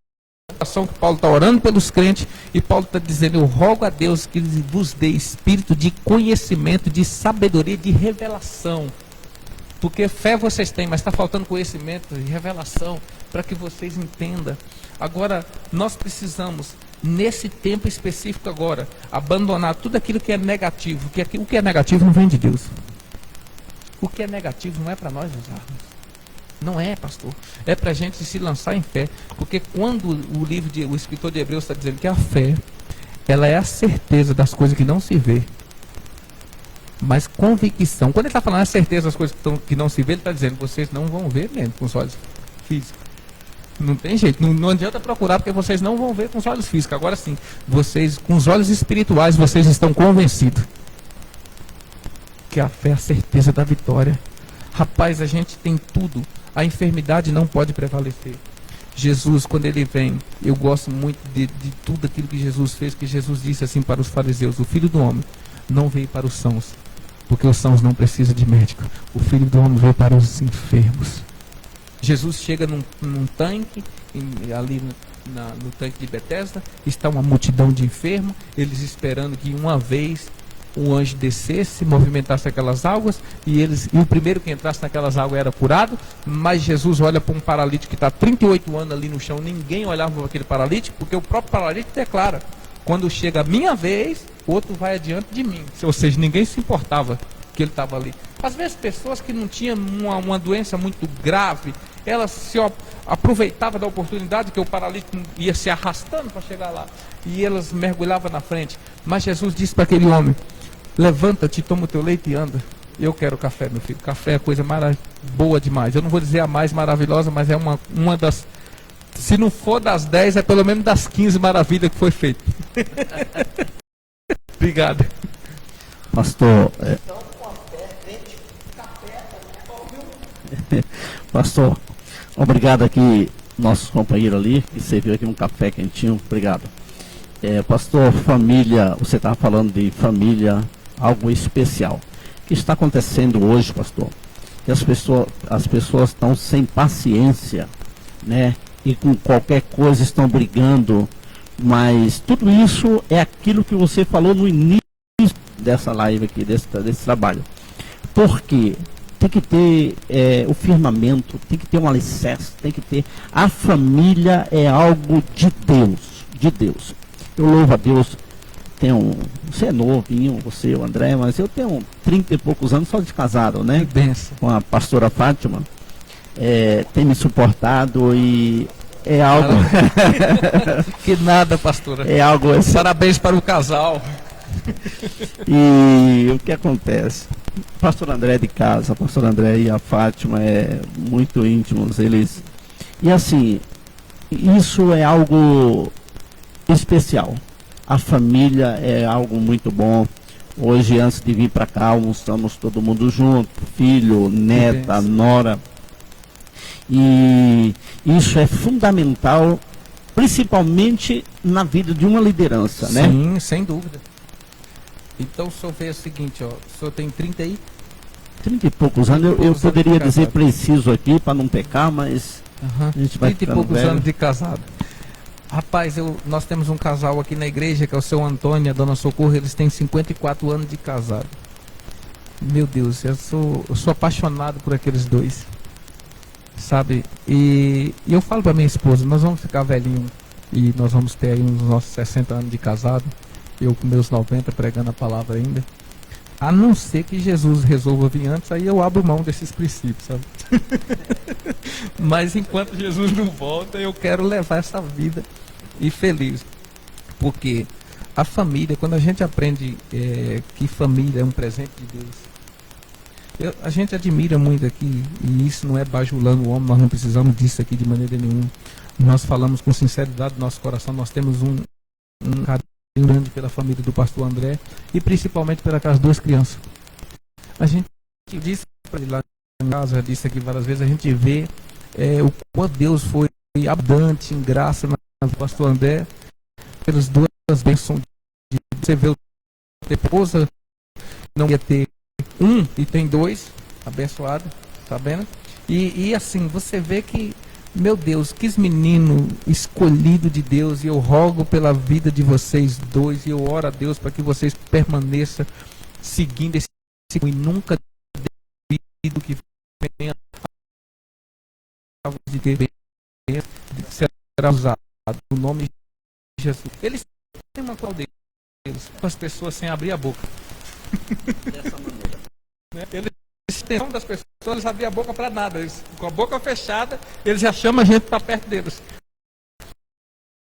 A oração que Paulo está orando pelos crentes, e Paulo está dizendo, eu rogo a Deus que Ele vos dê espírito de conhecimento, de sabedoria, de revelação. Porque fé vocês têm, mas está faltando conhecimento e revelação para que vocês entendam. Agora, nós precisamos, nesse tempo específico agora, abandonar tudo aquilo que é negativo. O que é negativo não vem de Deus. O que é negativo não é para nós usarmos. Não é, pastor. É para a gente se lançar em fé. Porque quando o escritor de Hebreus está dizendo que a fé, ela é a certeza das coisas que não se vê, mas convicção. Quando ele está falando a certeza das coisas que não se vê, ele está dizendo, vocês não vão ver mesmo com os olhos físicos. Não tem jeito, não adianta procurar, porque vocês não vão ver com os olhos físicos. Agora sim, vocês, com os olhos espirituais, vocês estão convencidos que a fé é a certeza da vitória. Rapaz, a gente tem tudo. A enfermidade não pode prevalecer. Jesus, quando ele vem, eu gosto muito de tudo aquilo que Jesus fez, que Jesus disse assim para os fariseus: o Filho do Homem não veio para os sãos, porque os sãos não precisam de médico. O Filho do Homem veio para os enfermos. Jesus chega num tanque, ali no tanque de Betesda, está uma multidão de enfermos, eles esperando que uma vez um anjo descesse, movimentasse aquelas águas, e o primeiro que entrasse naquelas águas era curado. Mas Jesus olha para um paralítico que está 38 anos ali no chão, ninguém olhava para aquele paralítico, porque o próprio paralítico declara: quando chega a minha vez, outro vai adiante de mim. Ou seja, ninguém se importava que ele estava ali. Às vezes pessoas que não tinham uma doença muito grave, elas se aproveitavam da oportunidade que o paralítico ia se arrastando para chegar lá, e elas mergulhavam na frente. Mas Jesus disse para aquele homem: levanta-te, toma o teu leite e anda. Eu quero café, meu filho. Café é coisa boa demais. Eu não vou dizer a mais maravilhosa, mas é uma das, se não for das 10, é pelo menos das 15 maravilhas que foi feito. Obrigado. Pastor, pastor, obrigado aqui, nosso companheiro ali, que serviu aqui um café quentinho, obrigado. Pastor, família, você estava falando de família, algo especial. O que está acontecendo hoje, pastor? Que as pessoas estão sem paciência, né? E com qualquer coisa estão brigando, mas tudo isso é aquilo que você falou no início dessa live aqui, desse trabalho. Porque tem que ter o firmamento, tem que ter um alicerce, tem que ter... A família é algo de Deus, de Deus. Eu louvo a Deus. Você é novinho, você, o André, mas eu tenho 30 e poucos anos só de casado, né? Que benção. Com a pastora Fátima. Tem me suportado e é algo... Que nada, pastora. É algo... Parabéns para o casal. E o que acontece? O pastor André é de casa, a pastora André e a Fátima é muito íntimos, eles... E assim, isso é algo especial. A família é algo muito bom. Hoje, antes de vir para cá, almoçamos todo mundo junto, filho, neta, nora. E isso é fundamental, principalmente na vida de uma liderança, né? Sim, sem dúvida. Então o senhor vê o seguinte, ó, o senhor tem 30 e poucos anos, eu poderia dizer preciso aqui para não pecar, mas a gente vai 30 e poucos anos de casado. Rapaz, nós temos um casal aqui na igreja, que é o seu Antônio e a dona Socorro, eles têm 54 anos de casado. Meu Deus, eu sou apaixonado por aqueles dois, sabe? E eu falo para minha esposa, nós vamos ficar velhinho e nós vamos ter aí uns nossos 60 anos de casado, eu com meus 90 pregando a palavra ainda. A não ser que Jesus resolva vir antes, aí eu abro mão desses princípios, sabe? Mas enquanto Jesus não volta, eu quero levar essa vida e feliz. Porque a família, quando a gente aprende que família é um presente de Deus, a gente admira muito aqui, e isso não é bajulando o homem, nós não precisamos disso aqui de maneira nenhuma. Nós falamos com sinceridade do nosso coração, nós temos um carinho grande pela família do pastor André e principalmente pelas duas crianças. A gente disse para ele lá em casa, já disse aqui várias vezes, a gente vê o quanto Deus foi abundante em graça na pastor André, pelas duas bênçãos de você vê o esposa, não ia ter um e tem dois, abençoado, tá vendo? E assim, você vê que, meu Deus, que menino escolhido de Deus, e eu rogo pela vida de vocês dois, e eu oro a Deus para que vocês permaneçam seguindo esse e nunca devido que venha de ter será usado no nome de Jesus. Eles têm uma qual deles, as pessoas sem abrir a boca. Dessa maneira. Eles têm das pessoas, eles abrem a boca para nada. Eles, com a boca fechada, eles já chamam a gente para perto deles.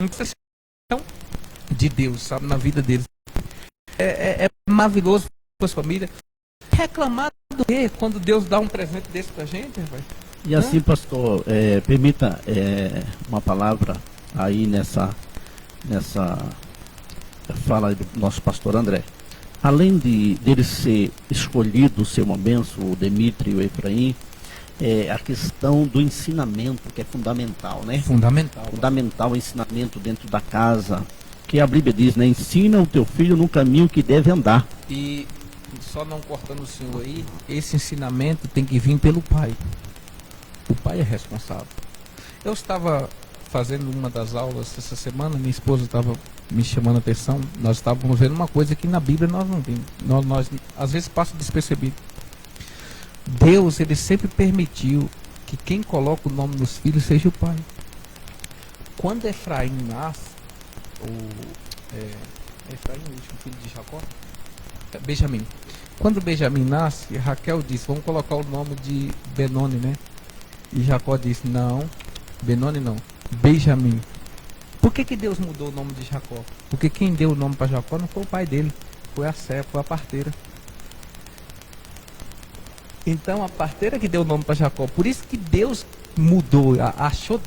Então, de Deus, sabe, na vida deles. É maravilhoso para as famílias. Reclamar do quê? Quando Deus dá um presente desse para a gente, rapaz? E assim, pastor, permita uma palavra aí nessa fala do nosso pastor André. além dele ser escolhido, ser uma benção, o Demetrio e o Efraim, a questão do ensinamento, que é fundamental, né? Fundamental. Fundamental o ensinamento dentro da casa, que a Bíblia diz, né? Ensina o teu filho no caminho que deve andar. E só não cortando o senhor aí, esse ensinamento tem que vir pelo pai. O pai é responsável. Eu estava fazendo uma das aulas essa semana, minha esposa estava me chamando a atenção, nós estávamos vendo uma coisa que na Bíblia nós não vimos. Nós às vezes passa despercebido. Deus, ele sempre permitiu que quem coloca o nome dos filhos seja o pai. Quando Efraim nasce, Efraim, o último filho de Jacó, Benjamim. Quando Benjamim nasce, Raquel disse, vamos colocar o nome de Benoni, né? E Jacó disse, não, Benoni não, Benjamim. Por que Deus mudou o nome de Jacó? Porque quem deu o nome para Jacó não foi o pai dele, foi a serva, foi a parteira. Então a parteira que deu o nome para Jacó. Por isso que Deus mudou,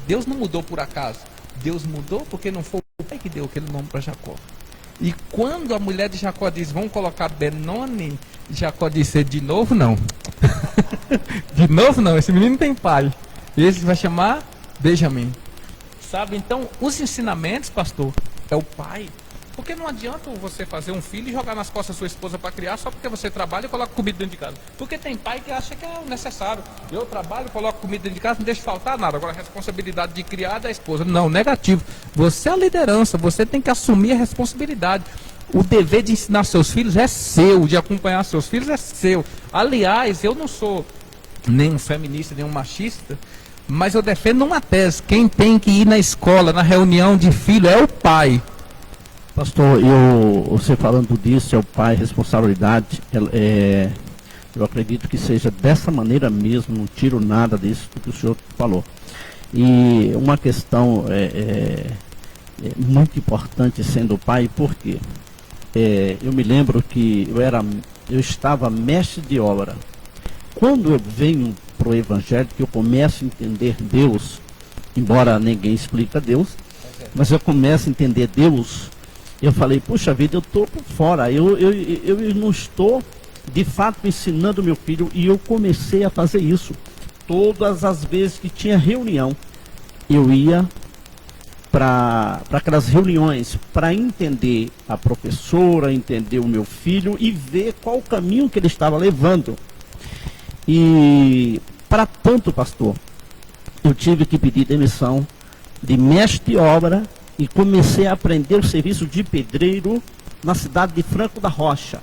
Deus não mudou por acaso. Deus mudou porque não foi o pai que deu aquele nome para Jacó. E quando a mulher de Jacó diz, vamos colocar Benoni, Jacó disse, de novo não. De novo não, esse menino tem pai. Esse vai chamar Benjamim. Sabe, então os ensinamentos, pastor, é o pai. Porque não adianta você fazer um filho e jogar nas costas da sua esposa para criar só porque você trabalha e coloca comida dentro de casa. Porque tem pai que acha que é necessário. Eu trabalho, coloco comida dentro de casa, não deixa faltar nada. Agora a responsabilidade de criar é da esposa. Não, negativo. Você é a liderança, você tem que assumir a responsabilidade. O dever de ensinar seus filhos é seu, de acompanhar seus filhos é seu. Aliás, eu não sou nem um feminista, nem um machista, mas eu defendo uma tese. Quem tem que ir na escola, na reunião de filho, é o pai. Pastor, você falando disso, é o pai, responsabilidade, eu acredito que seja dessa maneira mesmo, não tiro nada disso que o senhor falou. E uma questão muito importante sendo pai, por quê? Eu me lembro que eu estava mestre de obra. Quando eu venho para o Evangelho, que eu começo a entender Deus, embora ninguém explica Deus, mas eu começo a entender Deus. Eu falei, puxa vida, eu estou por fora, eu não estou de fato ensinando meu filho, e eu comecei a fazer isso. Todas as vezes que tinha reunião, eu ia para aquelas reuniões para entender a professora, entender o meu filho e ver qual o caminho que ele estava levando. E para tanto, pastor, eu tive que pedir demissão de mestre de obra e comecei a aprender o serviço de pedreiro na cidade de Franco da Rocha,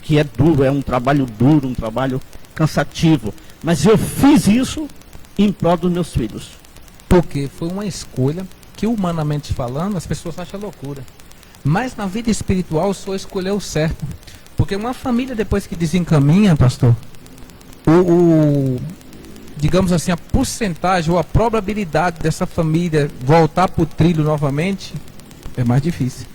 que é duro, é um trabalho duro, um trabalho cansativo. Mas eu fiz isso em prol dos meus filhos. Porque foi uma escolha que, humanamente falando, as pessoas acham loucura. Mas na vida espiritual, o senhor escolheu o certo. Porque uma família, depois que desencaminha, pastor, digamos assim, a porcentagem ou a probabilidade dessa família voltar para o trilho novamente é mais difícil.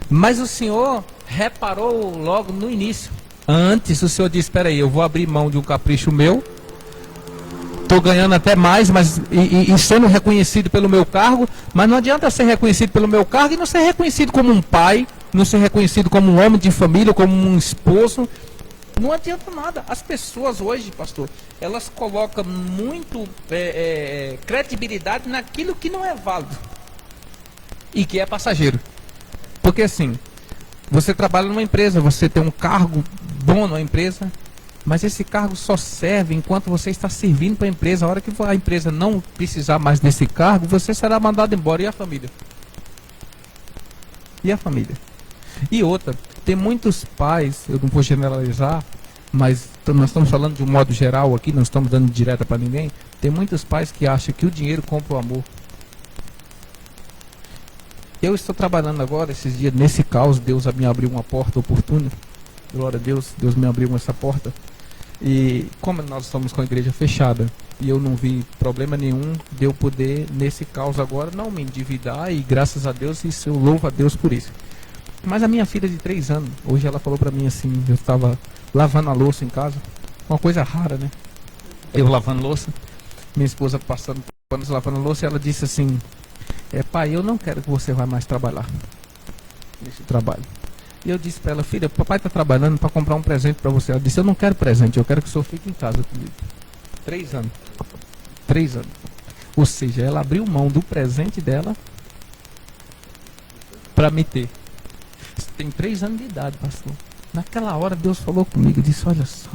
Mas o senhor reparou logo no início. Antes o senhor disse, espera aí, eu vou abrir mão de um capricho meu, estou ganhando até mais, mas e sendo reconhecido pelo meu cargo, mas não adianta ser reconhecido pelo meu cargo e não ser reconhecido como um pai, não ser reconhecido como um homem de família, como um esposo. Não adianta nada. As pessoas hoje, pastor, elas colocam muito credibilidade naquilo que não é válido e que é passageiro. Porque assim, você trabalha numa empresa, você tem um cargo bom na empresa, mas esse cargo só serve enquanto você está servindo para a empresa. A hora que a empresa não precisar mais desse cargo, você será mandado embora. E a família? E a família? E outra, tem muitos pais, eu não vou generalizar, mas nós estamos falando de um modo geral aqui, não estamos dando direta para ninguém. Tem muitos pais que acham que o dinheiro compra o amor. Eu estou trabalhando agora, esses dias, nesse caos, Deus me abriu uma porta oportuna. Glória a Deus, Deus me abriu essa porta. E como nós estamos com a igreja fechada, e eu não vi problema nenhum de eu poder, nesse caos agora, não me endividar, e graças a Deus, isso eu louvo a Deus por isso. Mas a minha filha de 3 anos, hoje ela falou pra mim assim, eu estava lavando a louça em casa, uma coisa rara, né? Eu lavando louça, minha esposa passando panos lavando a louça, e ela disse assim, pai, eu não quero que você vá mais trabalhar nesse trabalho. E eu disse para ela, filha, papai está trabalhando para comprar um presente para você. Ela disse, eu não quero presente, eu quero que o senhor fique em casa comigo. 3 anos. 3 anos. Ou seja, ela abriu mão do presente dela para me ter. Você tem 3 anos de idade, pastor. Naquela hora Deus falou comigo e disse, olha só,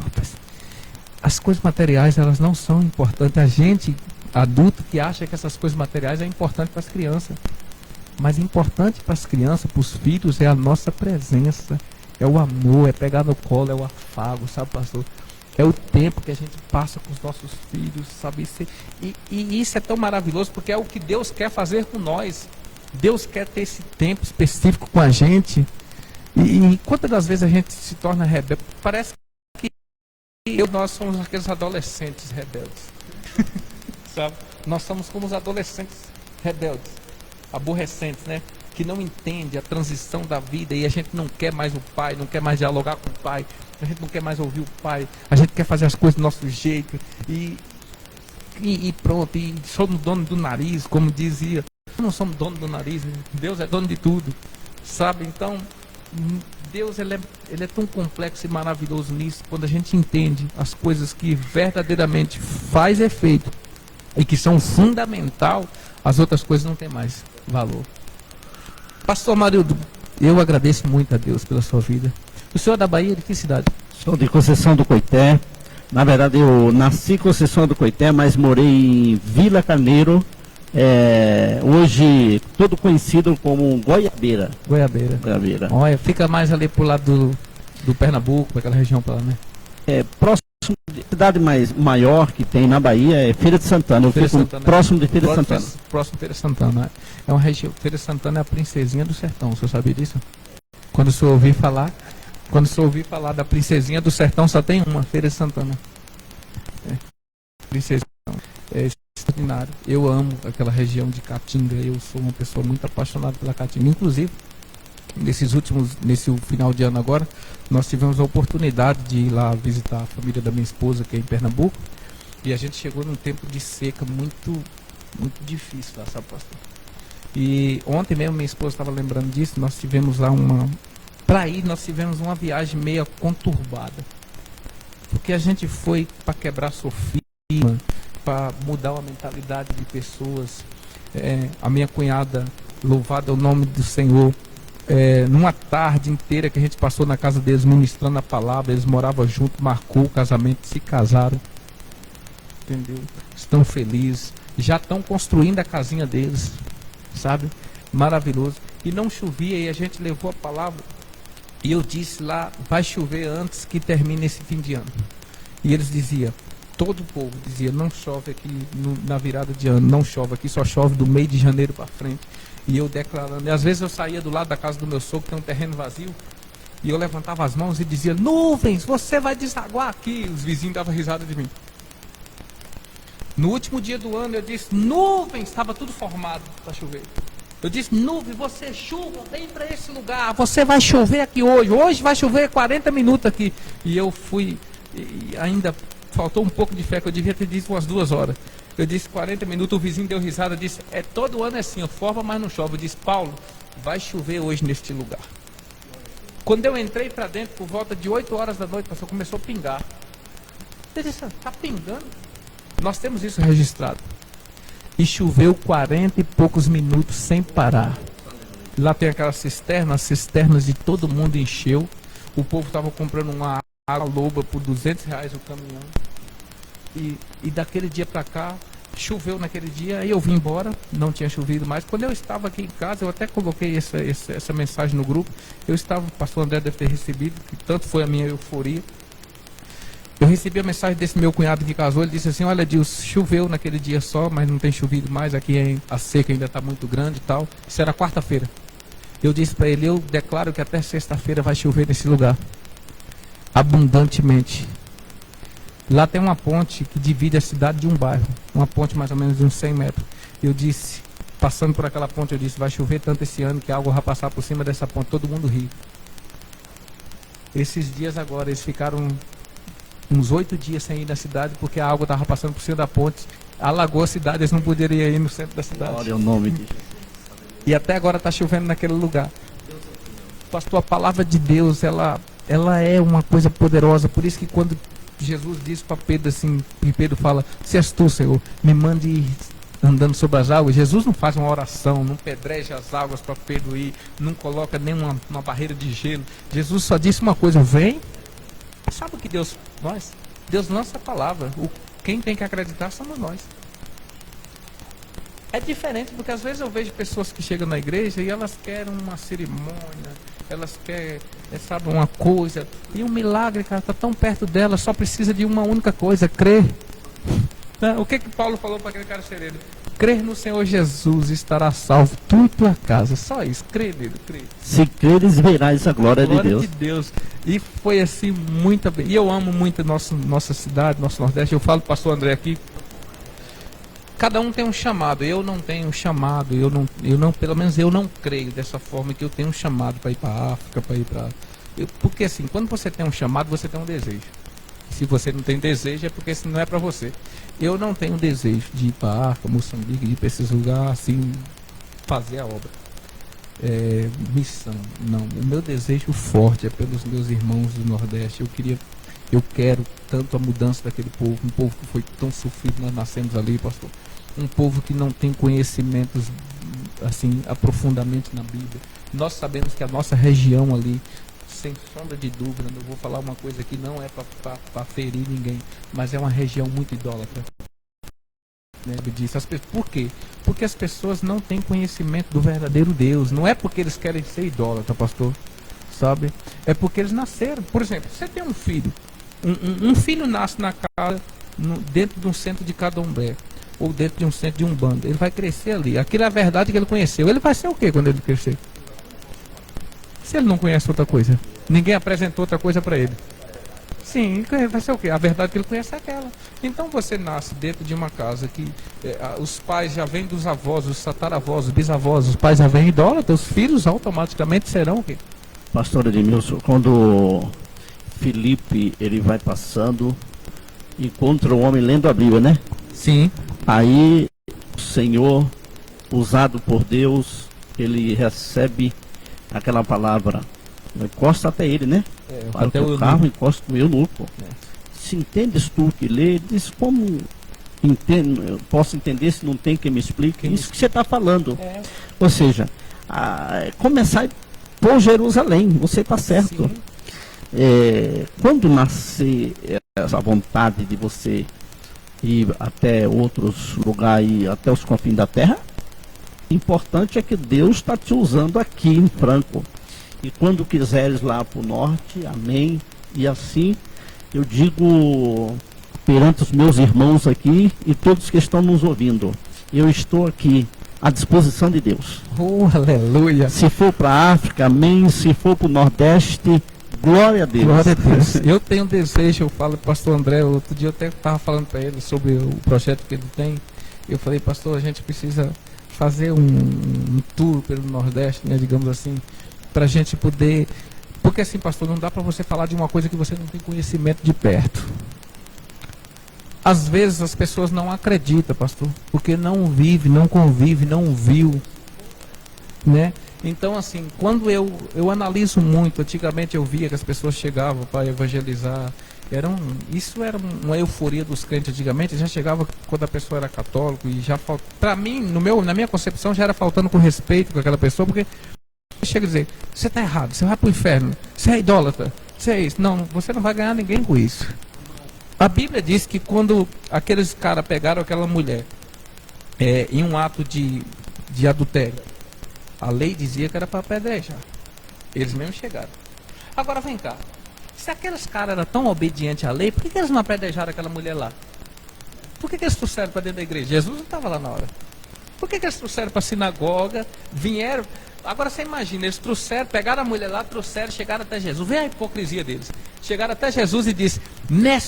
as coisas materiais elas não são importantes. A gente, adulto, que acha que essas coisas materiais é importante para as crianças. Mas importante para as crianças, para os filhos, é a nossa presença. É o amor, é pegar no colo, é o afago, sabe, pastor? É o tempo que a gente passa com os nossos filhos, sabe? E isso é tão maravilhoso, porque é o que Deus quer fazer com nós. Deus quer ter esse tempo específico com a gente. E quantas das vezes a gente se torna rebelde? Parece que nós somos aqueles adolescentes rebeldes. Sabe? Nós somos como os adolescentes rebeldes, aborrecentes, né? Que não entende a transição da vida e a gente não quer mais o pai, não quer mais dialogar com o pai, a gente não quer mais ouvir o pai, a gente quer fazer as coisas do nosso jeito e pronto, e somos dono do nariz, como dizia. Não somos dono do nariz, Deus é dono de tudo, sabe? Então, Deus ele é tão complexo e maravilhoso nisso, quando a gente entende as coisas que verdadeiramente faz efeito e que são fundamental, as outras coisas não têm mais valor. Pastor Marildo, eu agradeço muito a Deus pela sua vida. O senhor é da Bahia, de que cidade? Sou de Conceição do Coité. Na verdade, eu nasci em Conceição do Coité, mas morei em Vila Carneiro. Hoje, todo conhecido como Goiabeira. Goiabeira. Olha, fica mais ali pro lado do Pernambuco, aquela região para lá, né? Próximo, a cidade maior que tem na Bahia é Feira de Santana. Eu fico próximo de Feira de Santana. Próximo de Feira de Santana. É uma região. Feira de Santana é a princesinha do sertão. O senhor sabia disso? Quando o senhor ouvir falar da princesinha do sertão, só tem uma, Feira de Santana. Princesinha. É extraordinário. Eu amo aquela região de Caatinga. Eu sou uma pessoa muito apaixonada pela Caatinga. Inclusive, nesse final de ano agora, nós tivemos a oportunidade de ir lá visitar a família da minha esposa, que é em Pernambuco, e a gente chegou num tempo de seca muito, muito difícil lá, sabe, pastor? E ontem mesmo minha esposa estava lembrando disso, nós tivemos lá nós tivemos uma viagem meio conturbada, porque a gente foi para quebrar sofisma, para mudar a mentalidade de pessoas. A minha cunhada, louvado é o nome do Senhor, numa tarde inteira que a gente passou na casa deles ministrando a palavra, eles moravam juntos, marcou o casamento, se casaram, entendeu? Estão felizes, já estão construindo a casinha deles, sabe? Maravilhoso. E não chovia e a gente levou a palavra e eu disse lá, vai chover antes que termine esse fim de ano. E eles diziam, todo o povo dizia, não chove aqui na virada de ano, não chove aqui, só chove do meio de janeiro para frente. E eu declarando, e às vezes eu saía do lado da casa do meu sogro, que tem um terreno vazio, e eu levantava as mãos e dizia, nuvens, você vai desaguar aqui. Os vizinhos davam risada de mim. No último dia do ano eu disse, nuvens, estava tudo formado para chover. Eu disse, nuvem, você chuva, vem para esse lugar, você vai chover aqui hoje vai chover 40 minutos aqui. E eu fui, e ainda faltou um pouco de fé, que eu devia ter dito umas 2 horas. Eu disse 40 minutos, o vizinho deu risada, disse, todo ano é assim, forma, mas não chove. Eu disse, Paulo, vai chover hoje neste lugar. Quando eu entrei para dentro, por volta de 8 horas da noite, pastor, começou a pingar. Eu disse, está pingando? Nós temos isso registrado. E choveu 40 e poucos minutos sem parar. Lá tem aquelas cisternas, as cisternas de todo mundo encheu. O povo estava comprando uma água loba por R$200 o caminhão. E daquele dia para cá, choveu naquele dia, aí eu vim embora, não tinha chovido mais. Quando eu estava aqui em casa, eu até coloquei essa mensagem no grupo. O pastor André deve ter recebido, que tanto foi a minha euforia. Eu recebi a mensagem desse meu cunhado que casou, ele disse assim, olha Deus, choveu naquele dia só, mas não tem chovido mais, aqui a seca ainda está muito grande e tal. Isso era quarta-feira. Eu disse para ele, eu declaro que até sexta-feira vai chover nesse lugar, abundantemente. Lá tem uma ponte que divide a cidade de um bairro, uma ponte mais ou menos de uns 100 metros. Eu disse, passando por aquela ponte, eu disse, vai chover tanto esse ano que a água vai passar por cima dessa ponte, todo mundo ri. Esses dias agora, eles ficaram uns 8 dias sem ir na cidade, porque a água estava passando por cima da ponte, alagou a cidade, eles não poderiam ir no centro da cidade. Olha o nome disso. E até agora está chovendo naquele lugar. Pastor, a palavra de Deus, ela é uma coisa poderosa. Por isso que quando Jesus disse para Pedro assim, e Pedro fala, se és tu, Senhor, me mande ir andando sobre as águas. Jesus não faz uma oração, não pedreja as águas para Pedro ir, não coloca nenhuma uma barreira de gelo. Jesus só disse uma coisa, vem. Sabe o que Deus faz? Deus lança a palavra. Quem tem que acreditar somos nós. É diferente, porque às vezes eu vejo pessoas que chegam na igreja e elas querem uma cerimônia, elas querem, sabe, uma coisa. E um milagre, cara, está tão perto delas, só precisa de uma única coisa, crer. O que Paulo falou para aquele carcereiro? Crer no Senhor Jesus, estará salvo, tu e tua casa. Só isso, crê nele, crê. Se creres, verás a glória de Deus. Glória de Deus. E foi assim, muito bem. E eu amo muito nossa cidade, nosso Nordeste. Eu falo para o pastor André aqui. Cada um tem um chamado. Eu não tenho um chamado. Pelo menos eu não creio dessa forma que eu tenho um chamado para ir para a África, para ir para... Porque assim, quando você tem um chamado, você tem um desejo. Se você não tem desejo, é porque não é para você. Eu não tenho desejo de ir para a África, Moçambique, de ir para esses lugares, assim, fazer a obra. Missão. Não. O meu desejo forte é pelos meus irmãos do Nordeste. Eu quero tanto a mudança daquele povo, um povo que foi tão sofrido, nós nascemos ali, pastor. Um povo que não tem conhecimentos, assim, aprofundamente na Bíblia. Nós sabemos que a nossa região ali, sem sombra de dúvida, não vou falar uma coisa que não é para ferir ninguém, mas é uma região muito idólatra. Por quê? Porque as pessoas não têm conhecimento do verdadeiro Deus. Não é porque eles querem ser idólatras, pastor, sabe? É porque eles nasceram. Por exemplo, você tem um filho. Um filho nasce na casa, dentro de um centro de candomblé, ou dentro de um centro de umbanda. Ele vai crescer ali. Aquilo é a verdade que ele conheceu. Ele vai ser o quê quando ele crescer? Se ele não conhece outra coisa, ninguém apresentou outra coisa para ele. Sim, vai ser o quê? A verdade que ele conhece é aquela. Então você nasce dentro de uma casa que os pais já vêm dos avós, os tataravós, os bisavós, os pais já vêm idólatras, os filhos automaticamente serão o quê? Pastor Edmilson, quando Filipe ele vai passando, encontra um homem lendo a Bíblia, né? Sim. Aí o Senhor, usado por Deus, ele recebe aquela palavra, encosta até ele, né? Até o carro, encosta o eunuco. Se entendes tu que lê, diz como entendo, eu posso entender se não tem quem me explique. Isso que você está falando. Ou seja, começar por Jerusalém, você está certo. Quando nascer essa vontade de você ir até outros lugares, até os confins da terra, importante é que Deus está te usando aqui em Franco. E quando quiseres lá para o norte, amém. E assim eu digo perante os meus irmãos aqui e todos que estão nos ouvindo, eu estou aqui à disposição de Deus. Oh, aleluia. Se for para a África, amém. Se for para o Nordeste, glória a Deus. Glória a Deus. Eu tenho um desejo, eu falo para o pastor André, outro dia eu até estava falando para ele sobre o projeto que ele tem. Eu falei, pastor, a gente precisa fazer um tour pelo Nordeste, né, digamos assim, para a gente poder... Porque assim, pastor, não dá para você falar de uma coisa que você não tem conhecimento de perto. Às vezes as pessoas não acreditam, pastor, porque não vive, não convive, não viu, né? Então assim, quando eu analiso muito, antigamente eu via que as pessoas chegavam para evangelizar, isso era uma euforia dos crentes antigamente, já chegava quando a pessoa era católica e já para mim, na minha concepção, já era faltando com respeito com aquela pessoa, porque chega a dizer, você está errado, você vai para o inferno, você é idólatra, você é isso. Não, você não vai ganhar ninguém com isso. A Bíblia diz que quando aqueles caras pegaram aquela mulher em um ato de adultério, a lei dizia que era para apedrejar. Eles mesmos chegaram. Agora vem cá, se aqueles caras eram tão obedientes à lei, por que eles não apedrejaram aquela mulher lá? Por que eles trouxeram para dentro da igreja? Jesus não estava lá na hora. Por que eles trouxeram para a sinagoga, vieram... Agora você imagina, eles pegaram a mulher lá, chegaram até Jesus. Vê a hipocrisia deles. Chegaram até Jesus e disse,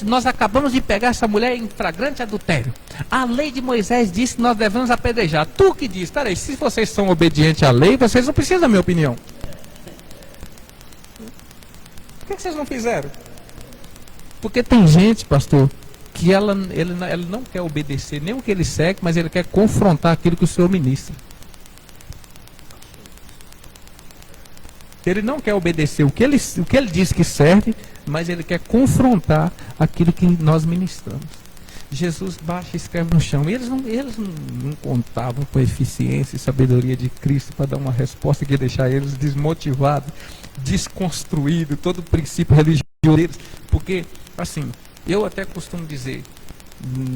nós acabamos de pegar essa mulher em flagrante adultério. A lei de Moisés disse que nós devemos apedrejar. Tu que diz, peraí, se vocês são obedientes à lei, vocês não precisam da minha opinião. Por que vocês não fizeram? Porque tem gente, pastor, que ele não quer obedecer nem o que ele segue, mas ele quer confrontar aquilo que o Senhor ministra. Ele não quer obedecer o que ele diz que serve, mas ele quer confrontar aquilo que nós ministramos. Jesus baixa e escreve no chão. E eles não contavam com a eficiência e sabedoria de Cristo para dar uma resposta que ia deixar eles desmotivados, desconstruídos, todo o princípio religioso deles. Porque, assim, eu até costumo dizer,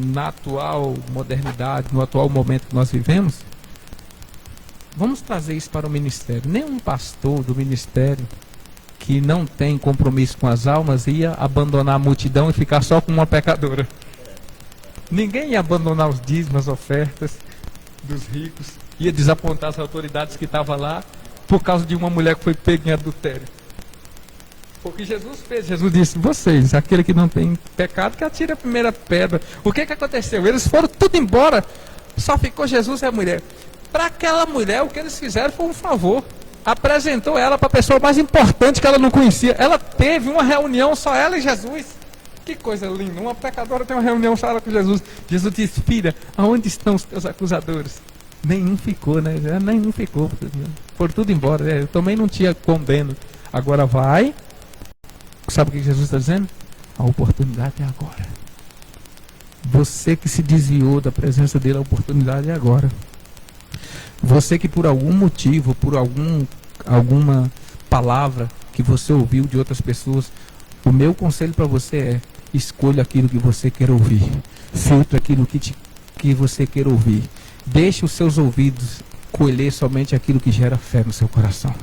na atual modernidade, no atual momento que nós vivemos, vamos trazer isso para o ministério. Nenhum pastor do ministério que não tem compromisso com as almas ia abandonar a multidão e ficar só com uma pecadora. Ninguém ia abandonar os dízimos, as ofertas dos ricos, ia desapontar as autoridades que estavam lá por causa de uma mulher que foi pega em adultério. Porque Jesus fez, Jesus disse, vocês, aquele que não tem pecado, que atire a primeira pedra. O que aconteceu? Eles foram tudo embora, só ficou Jesus e a mulher. Para aquela mulher, o que eles fizeram foi um favor. Apresentou ela para a pessoa mais importante que ela não conhecia. Ela teve uma reunião, só ela e Jesus. Que coisa linda, uma pecadora tem uma reunião só ela com Jesus. Jesus disse, filha, aonde estão os teus acusadores? Nenhum ficou, né? Nenhum ficou. Foram tudo embora. Eu também não tinha condeno. Agora vai. Sabe o que Jesus está dizendo? A oportunidade é agora. Você que se desviou da presença dele, a oportunidade é agora. Você que por algum motivo, por alguma palavra que você ouviu de outras pessoas, o meu conselho para você é: escolha aquilo que você quer ouvir. Filtre aquilo que você quer ouvir. Deixe os seus ouvidos colher somente aquilo que gera fé no seu coração.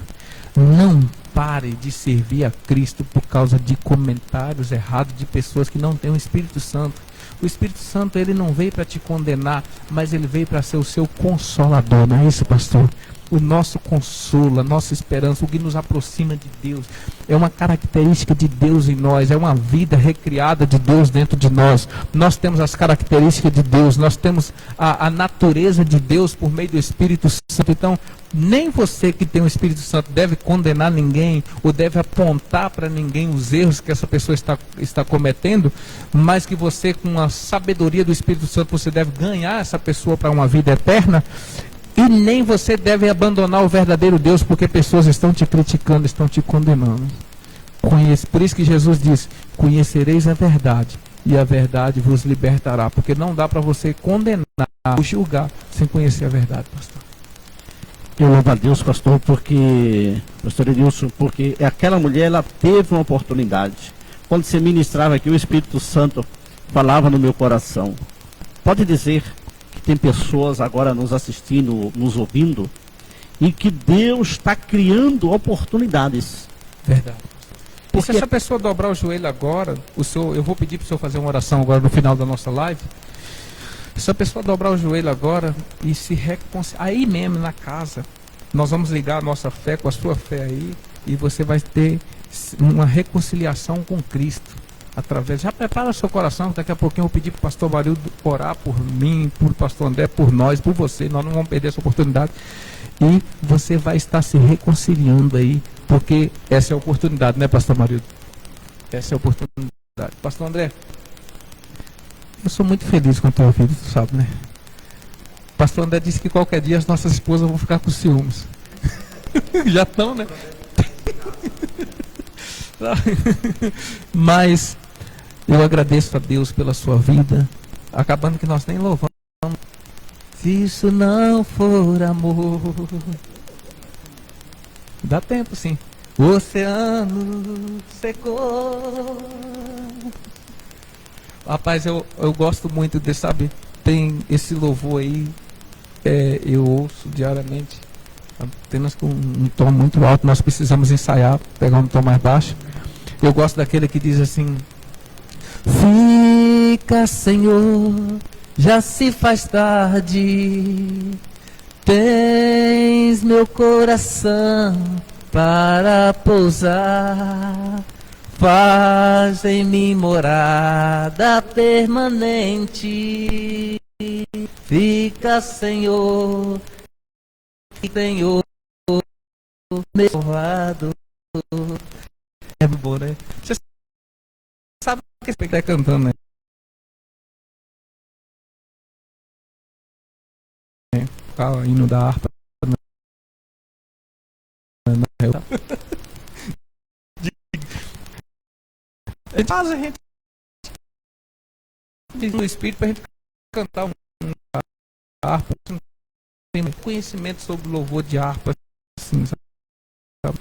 Não pare de servir a Cristo por causa de comentários errados de pessoas que não têm o Espírito Santo. O Espírito Santo, ele não veio para te condenar, mas ele veio para ser o seu consolador, não é isso, pastor? O nosso consolo, a nossa esperança, o que nos aproxima de Deus. É uma característica de Deus em nós, é uma vida recriada de Deus dentro de nós. Nós temos as características de Deus, nós temos a natureza de Deus por meio do Espírito Santo. Então, nem você que tem o Espírito Santo deve condenar ninguém, ou deve apontar para ninguém os erros que essa pessoa está cometendo, mas que você, com a sabedoria do Espírito Santo, você deve ganhar essa pessoa para uma vida eterna. E nem você deve abandonar o verdadeiro Deus, porque pessoas estão te criticando, estão te condenando. Por isso que Jesus disse: conhecereis a verdade, e a verdade vos libertará. Porque não dá para você condenar ou julgar sem conhecer a verdade, pastor. Eu louvo a Deus, pastor, pastor Edilson, porque aquela mulher, ela teve uma oportunidade. Quando você ministrava aqui, o Espírito Santo falava no meu coração. Pode dizer que tem pessoas agora nos assistindo, nos ouvindo, e que Deus está criando oportunidades. Verdade. Porque se essa pessoa dobrar o joelho agora, eu vou pedir para o senhor fazer uma oração agora no final da nossa live. Se a pessoa dobrar o joelho agora e se reconciliar, aí mesmo na casa, nós vamos ligar a nossa fé com a sua fé aí, e você vai ter uma reconciliação com Cristo. Já prepara seu coração, daqui a pouquinho eu vou pedir para o pastor Marildo orar por mim, por pastor André, por nós, por você. Nós não vamos perder essa oportunidade. E você vai estar se reconciliando aí, porque essa é a oportunidade, né, pastor Marildo? Essa é a oportunidade. Pastor André, eu sou muito feliz com a tua vida, tu sabe, né? Pastor André disse que qualquer dia as nossas esposas vão ficar com ciúmes. Já estão, né? Mas eu agradeço a Deus pela sua vida. Acabando que nós nem louvamos. Se isso não for amor, dá tempo sim. O oceano secou. Rapaz, eu gosto muito de, sabe, tem esse louvor aí, eu ouço diariamente, apenas com um tom muito alto. Nós precisamos ensaiar, pegar um tom mais baixo. Eu gosto daquele que diz assim: fica, Senhor, já se faz tarde, tens meu coração para pousar, faz em mim morada permanente. Fica, Senhor, Senhor, meu salvador. É bom, né? Você sabe o que você está cantando, né? O hino da harpa. a gente diz no Espírito para a gente cantar uma harpa. Não tem conhecimento sobre louvor de harpa, assim, sabe?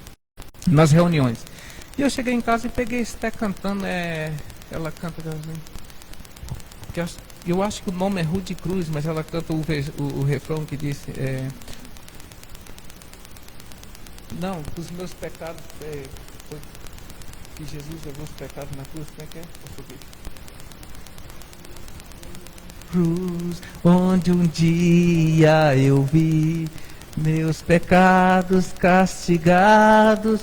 Nas reuniões. E eu cheguei em casa e peguei Esté cantando, ela canta, que eu acho que o nome é Rude Cruz, mas ela canta o refrão que diz, não, os meus pecados, que Jesus levou os pecados na cruz, como é que é? Cruz, onde um dia eu vi meus pecados castigados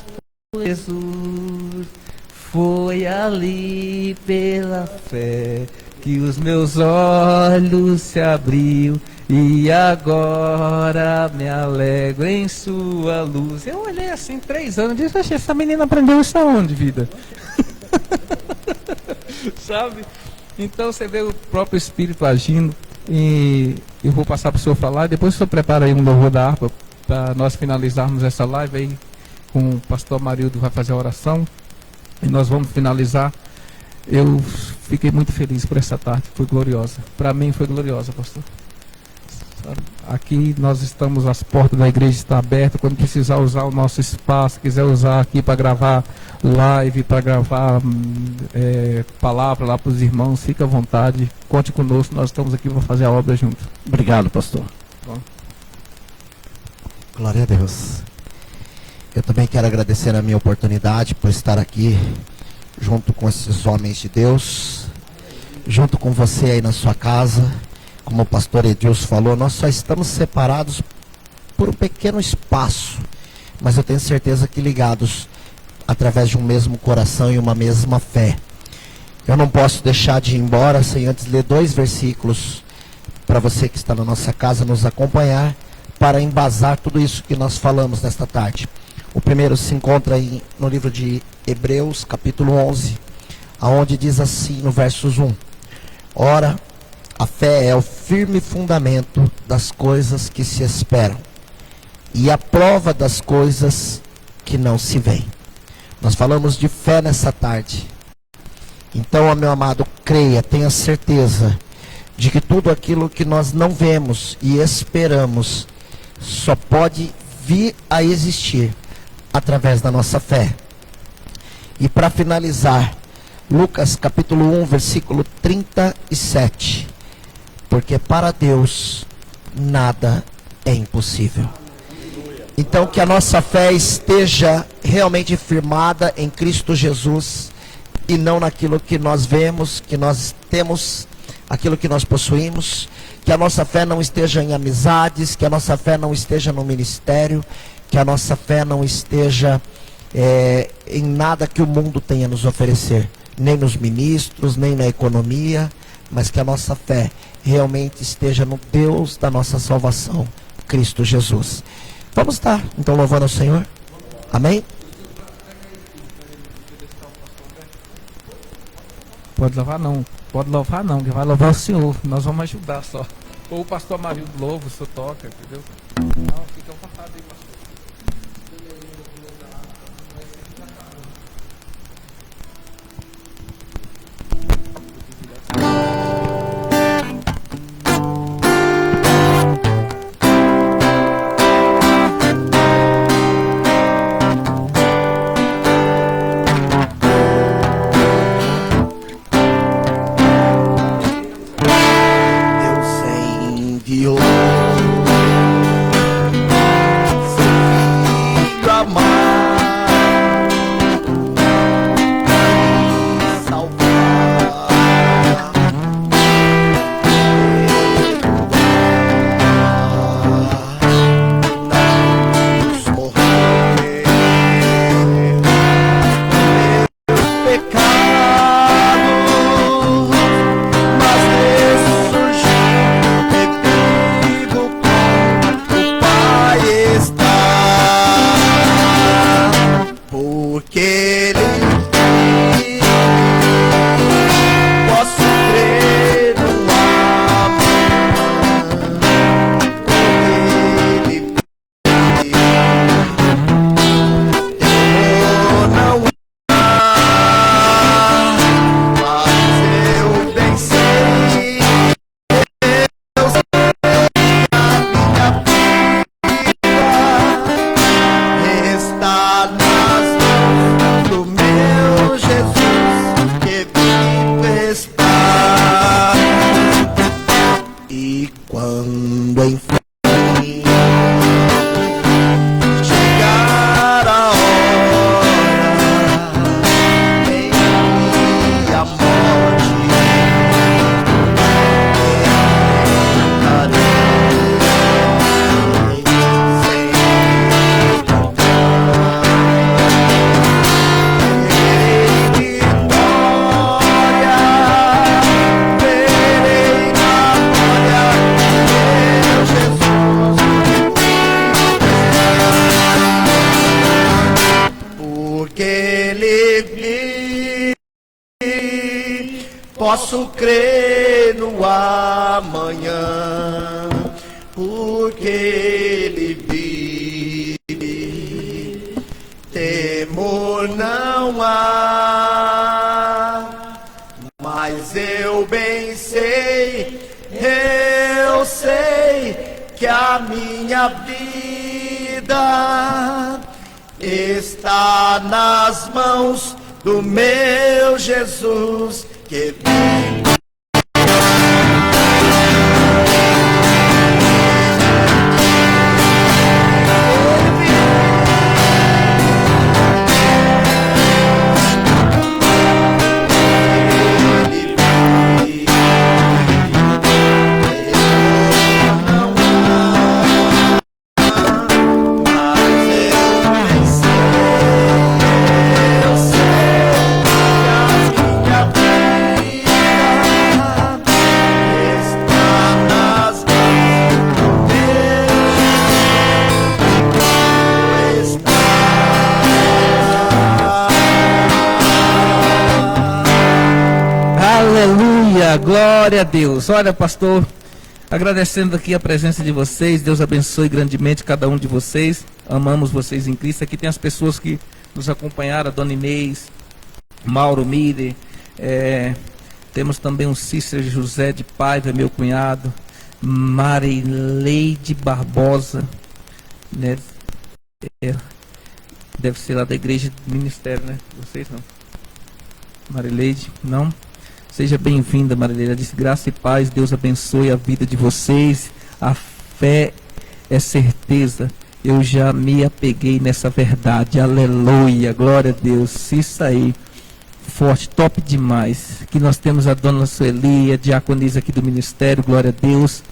por Jesus, foi ali pela fé que os meus olhos se abriu e agora me alegro em sua luz. Eu olhei assim, 3 anos, e disse, essa menina aprendeu isso aonde, vida? Sabe? Então você vê o próprio Espírito agindo, e eu vou passar para o senhor falar, e depois o senhor prepara aí um louvor da harpa para nós finalizarmos essa live aí, com o pastor Amarildo vai fazer a oração, e nós vamos finalizar. Eu fiquei muito feliz por essa tarde, foi gloriosa. Para mim foi gloriosa, pastor. Aqui nós estamos, as portas da igreja estão abertas. Quando precisar usar o nosso espaço, quiser usar aqui para gravar live, para gravar palavra lá para os irmãos, fique à vontade, conte conosco, nós estamos aqui para fazer a obra junto. Obrigado, pastor. Bom. Glória a Deus. Eu também quero agradecer a minha oportunidade por estar aqui junto com esses homens de Deus, junto com você aí na sua casa. Como o pastor Edilson falou, nós só estamos separados por um pequeno espaço, mas eu tenho certeza que ligados através de um mesmo coração e uma mesma fé. Eu não posso deixar de ir embora sem antes ler 2 versículos para você que está na nossa casa nos acompanhar, para embasar tudo isso que nós falamos nesta tarde. O primeiro se encontra aí no livro de Hebreus, capítulo 11, aonde diz assim no versos 1: Ora, a fé é o firme fundamento das coisas que se esperam e a prova das coisas que não se veem. Nós falamos de fé nessa tarde. Então, meu amado, creia, tenha certeza de que tudo aquilo que nós não vemos e esperamos só pode vir a existir através da nossa fé. E para finalizar, Lucas capítulo 1, versículo 37. Porque para Deus nada é impossível. Então que a nossa fé esteja realmente firmada em Cristo Jesus e não naquilo que nós vemos, que nós temos, aquilo que nós possuímos. Que a nossa fé não esteja em amizades, que a nossa fé não esteja no ministério, que a nossa fé não esteja em nada que o mundo tenha a nos oferecer, nem nos ministros, nem na economia, mas que a nossa fé realmente esteja no Deus da nossa salvação, Cristo Jesus. Vamos estar então louvando ao Senhor? Amém? Pode louvar não, que vai louvar o senhor, nós vamos ajudar só. Ou o pastor Amarildo louva, o senhor toca, entendeu? Não, fica à vontade aí, pastor. posso crer no amanhã, porque Ele vive. Temor não há, mas eu bem sei, eu sei que a minha vida está nas mãos do meu Jesus que vive. Glória a Deus. Olha, pastor, agradecendo aqui a presença de vocês. Deus abençoe grandemente cada um de vocês. Amamos vocês em Cristo. Aqui tem as pessoas que nos acompanharam, a Dona Inês, Mauro Mire, temos também um Cícero José de Paiva, meu cunhado, Marileide Barbosa, né? Deve ser lá da igreja do ministério, né? Vocês não? Marileide, não? Seja bem-vinda, Marileide. Diz graça e paz, Deus abençoe a vida de vocês. A fé é certeza. Eu já me apeguei nessa verdade. Aleluia, glória a Deus. Isso aí, forte, top demais. Aqui nós temos a Dona Sueli, a diaconisa aqui do ministério, glória a Deus.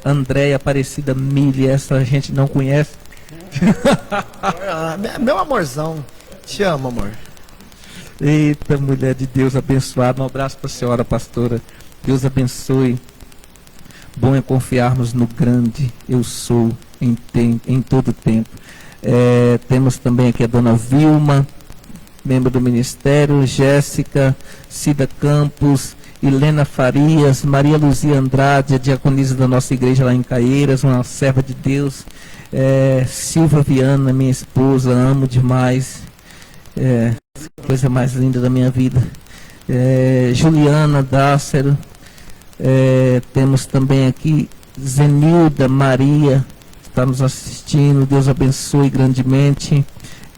Andréia Aparecida Mille, essa a gente não conhece. Meu amorzão, te amo, amor. Eita, mulher de Deus abençoada. Um abraço para a senhora, pastora. Deus abençoe. Bom é confiarmos no grande eu sou em todo tempo. Temos também aqui a dona Vilma, membro do ministério, Jéssica, Cida Campos, Helena Farias, Maria Luzia Andrade, a diaconisa da nossa igreja lá em Caieiras, uma serva de Deus. Silva Viana, minha esposa, amo demais. Coisa mais linda da minha vida. Juliana Dácero, temos também aqui Zenilda Maria, está nos assistindo, Deus abençoe grandemente.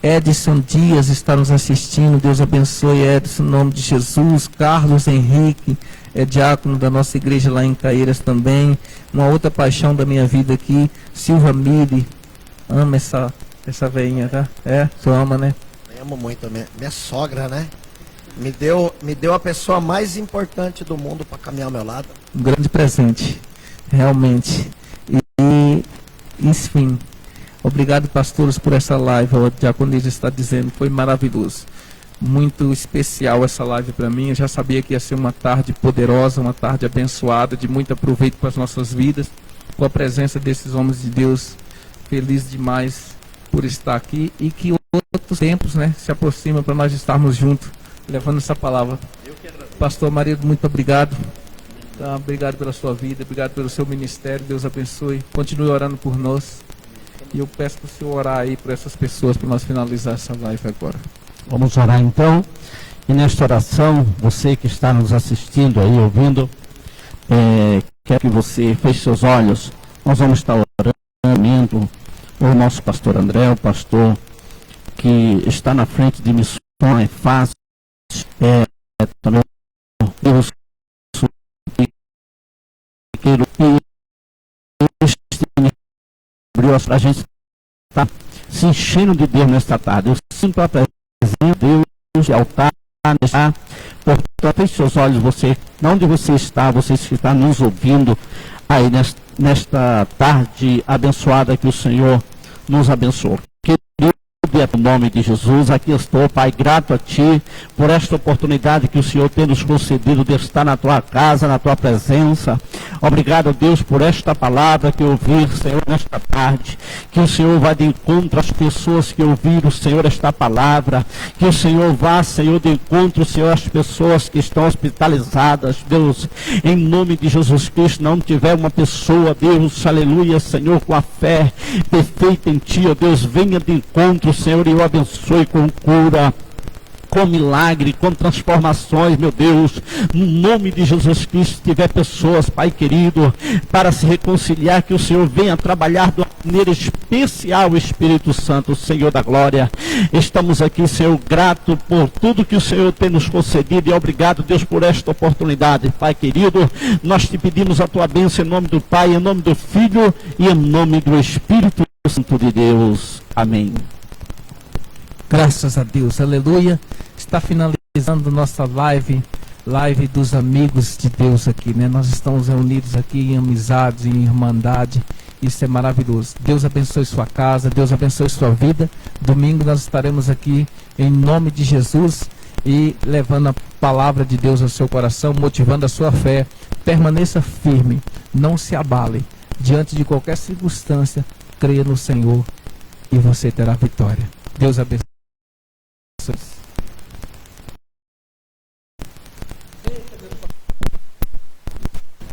Edson Dias está nos assistindo, Deus abençoe Edson, em nome de Jesus. Carlos Henrique, diácono da nossa igreja lá em Caieiras também. Uma outra paixão da minha vida aqui, Silva Mille, ama essa veinha, tá? Você ama, né? Amo muito, minha sogra, né? Me deu a pessoa mais importante do mundo para caminhar ao meu lado. Um grande presente, realmente. E enfim, obrigado, pastores, por essa live. O diaconisa está dizendo, foi maravilhoso. Muito especial essa live para mim. Eu já sabia que ia ser uma tarde poderosa, uma tarde abençoada, de muito aproveito para as nossas vidas, com a presença desses homens de Deus. Feliz demais por estar aqui e que outros tempos, né, se aproximam para nós estarmos juntos, levando essa palavra. Pastor Marido, muito obrigado. Tá, obrigado pela sua vida, obrigado pelo seu ministério. Deus abençoe. Continue orando por nós. E eu peço para o senhor orar aí por essas pessoas para nós finalizar essa live agora. Vamos orar então. E nesta oração, você que está nos assistindo aí, ouvindo, quero que você feche seus olhos. Nós vamos estar orando o nosso pastor André, o pastor que está na frente de missões, fácil, também Deus abriu para a gente estar se enchendo de Deus nesta tarde. Eu sinto a presença de Deus, de altar, portanto, feche seus olhos, você, onde você está, você que está nos ouvindo aí nesta tarde abençoada que o Senhor nos abençoou. Querido poder do nome de Jesus. Aqui estou, Pai, grato a Ti por esta oportunidade que o Senhor tem nos concedido de estar na Tua casa, na Tua presença. Obrigado, Deus, por esta palavra que ouvir, Senhor, nesta tarde. Que o Senhor vá de encontro às pessoas que ouviram, Senhor, esta palavra. Que o Senhor vá, Senhor, de encontro, Senhor, às pessoas que estão hospitalizadas, Deus, em nome de Jesus Cristo. Não tiver uma pessoa, Deus, aleluia, Senhor, com a fé perfeita em Ti, ó Deus, venha de encontro, Senhor, e o abençoe com cura, com milagre, com transformações, meu Deus, no nome de Jesus Cristo. Se tiver pessoas, Pai querido, para se reconciliar, que o Senhor venha trabalhar de uma maneira especial, Espírito Santo, Senhor da glória. Estamos aqui, Senhor, grato por tudo que o Senhor tem nos concedido, e obrigado, Deus, por esta oportunidade, Pai querido. Nós te pedimos a tua bênção em nome do Pai, em nome do Filho e em nome do Espírito Santo de Deus. Amém. Graças a Deus, aleluia. Está finalizando nossa live dos amigos de Deus aqui, né? Nós estamos reunidos aqui em amizade, em irmandade. Isso é maravilhoso. Deus abençoe sua casa, Deus abençoe sua vida. Domingo nós estaremos aqui em nome de Jesus e levando a palavra de Deus ao seu coração, motivando a sua fé. Permaneça firme, não se abale. Diante de qualquer circunstância, creia no Senhor e você terá vitória. Deus abençoe.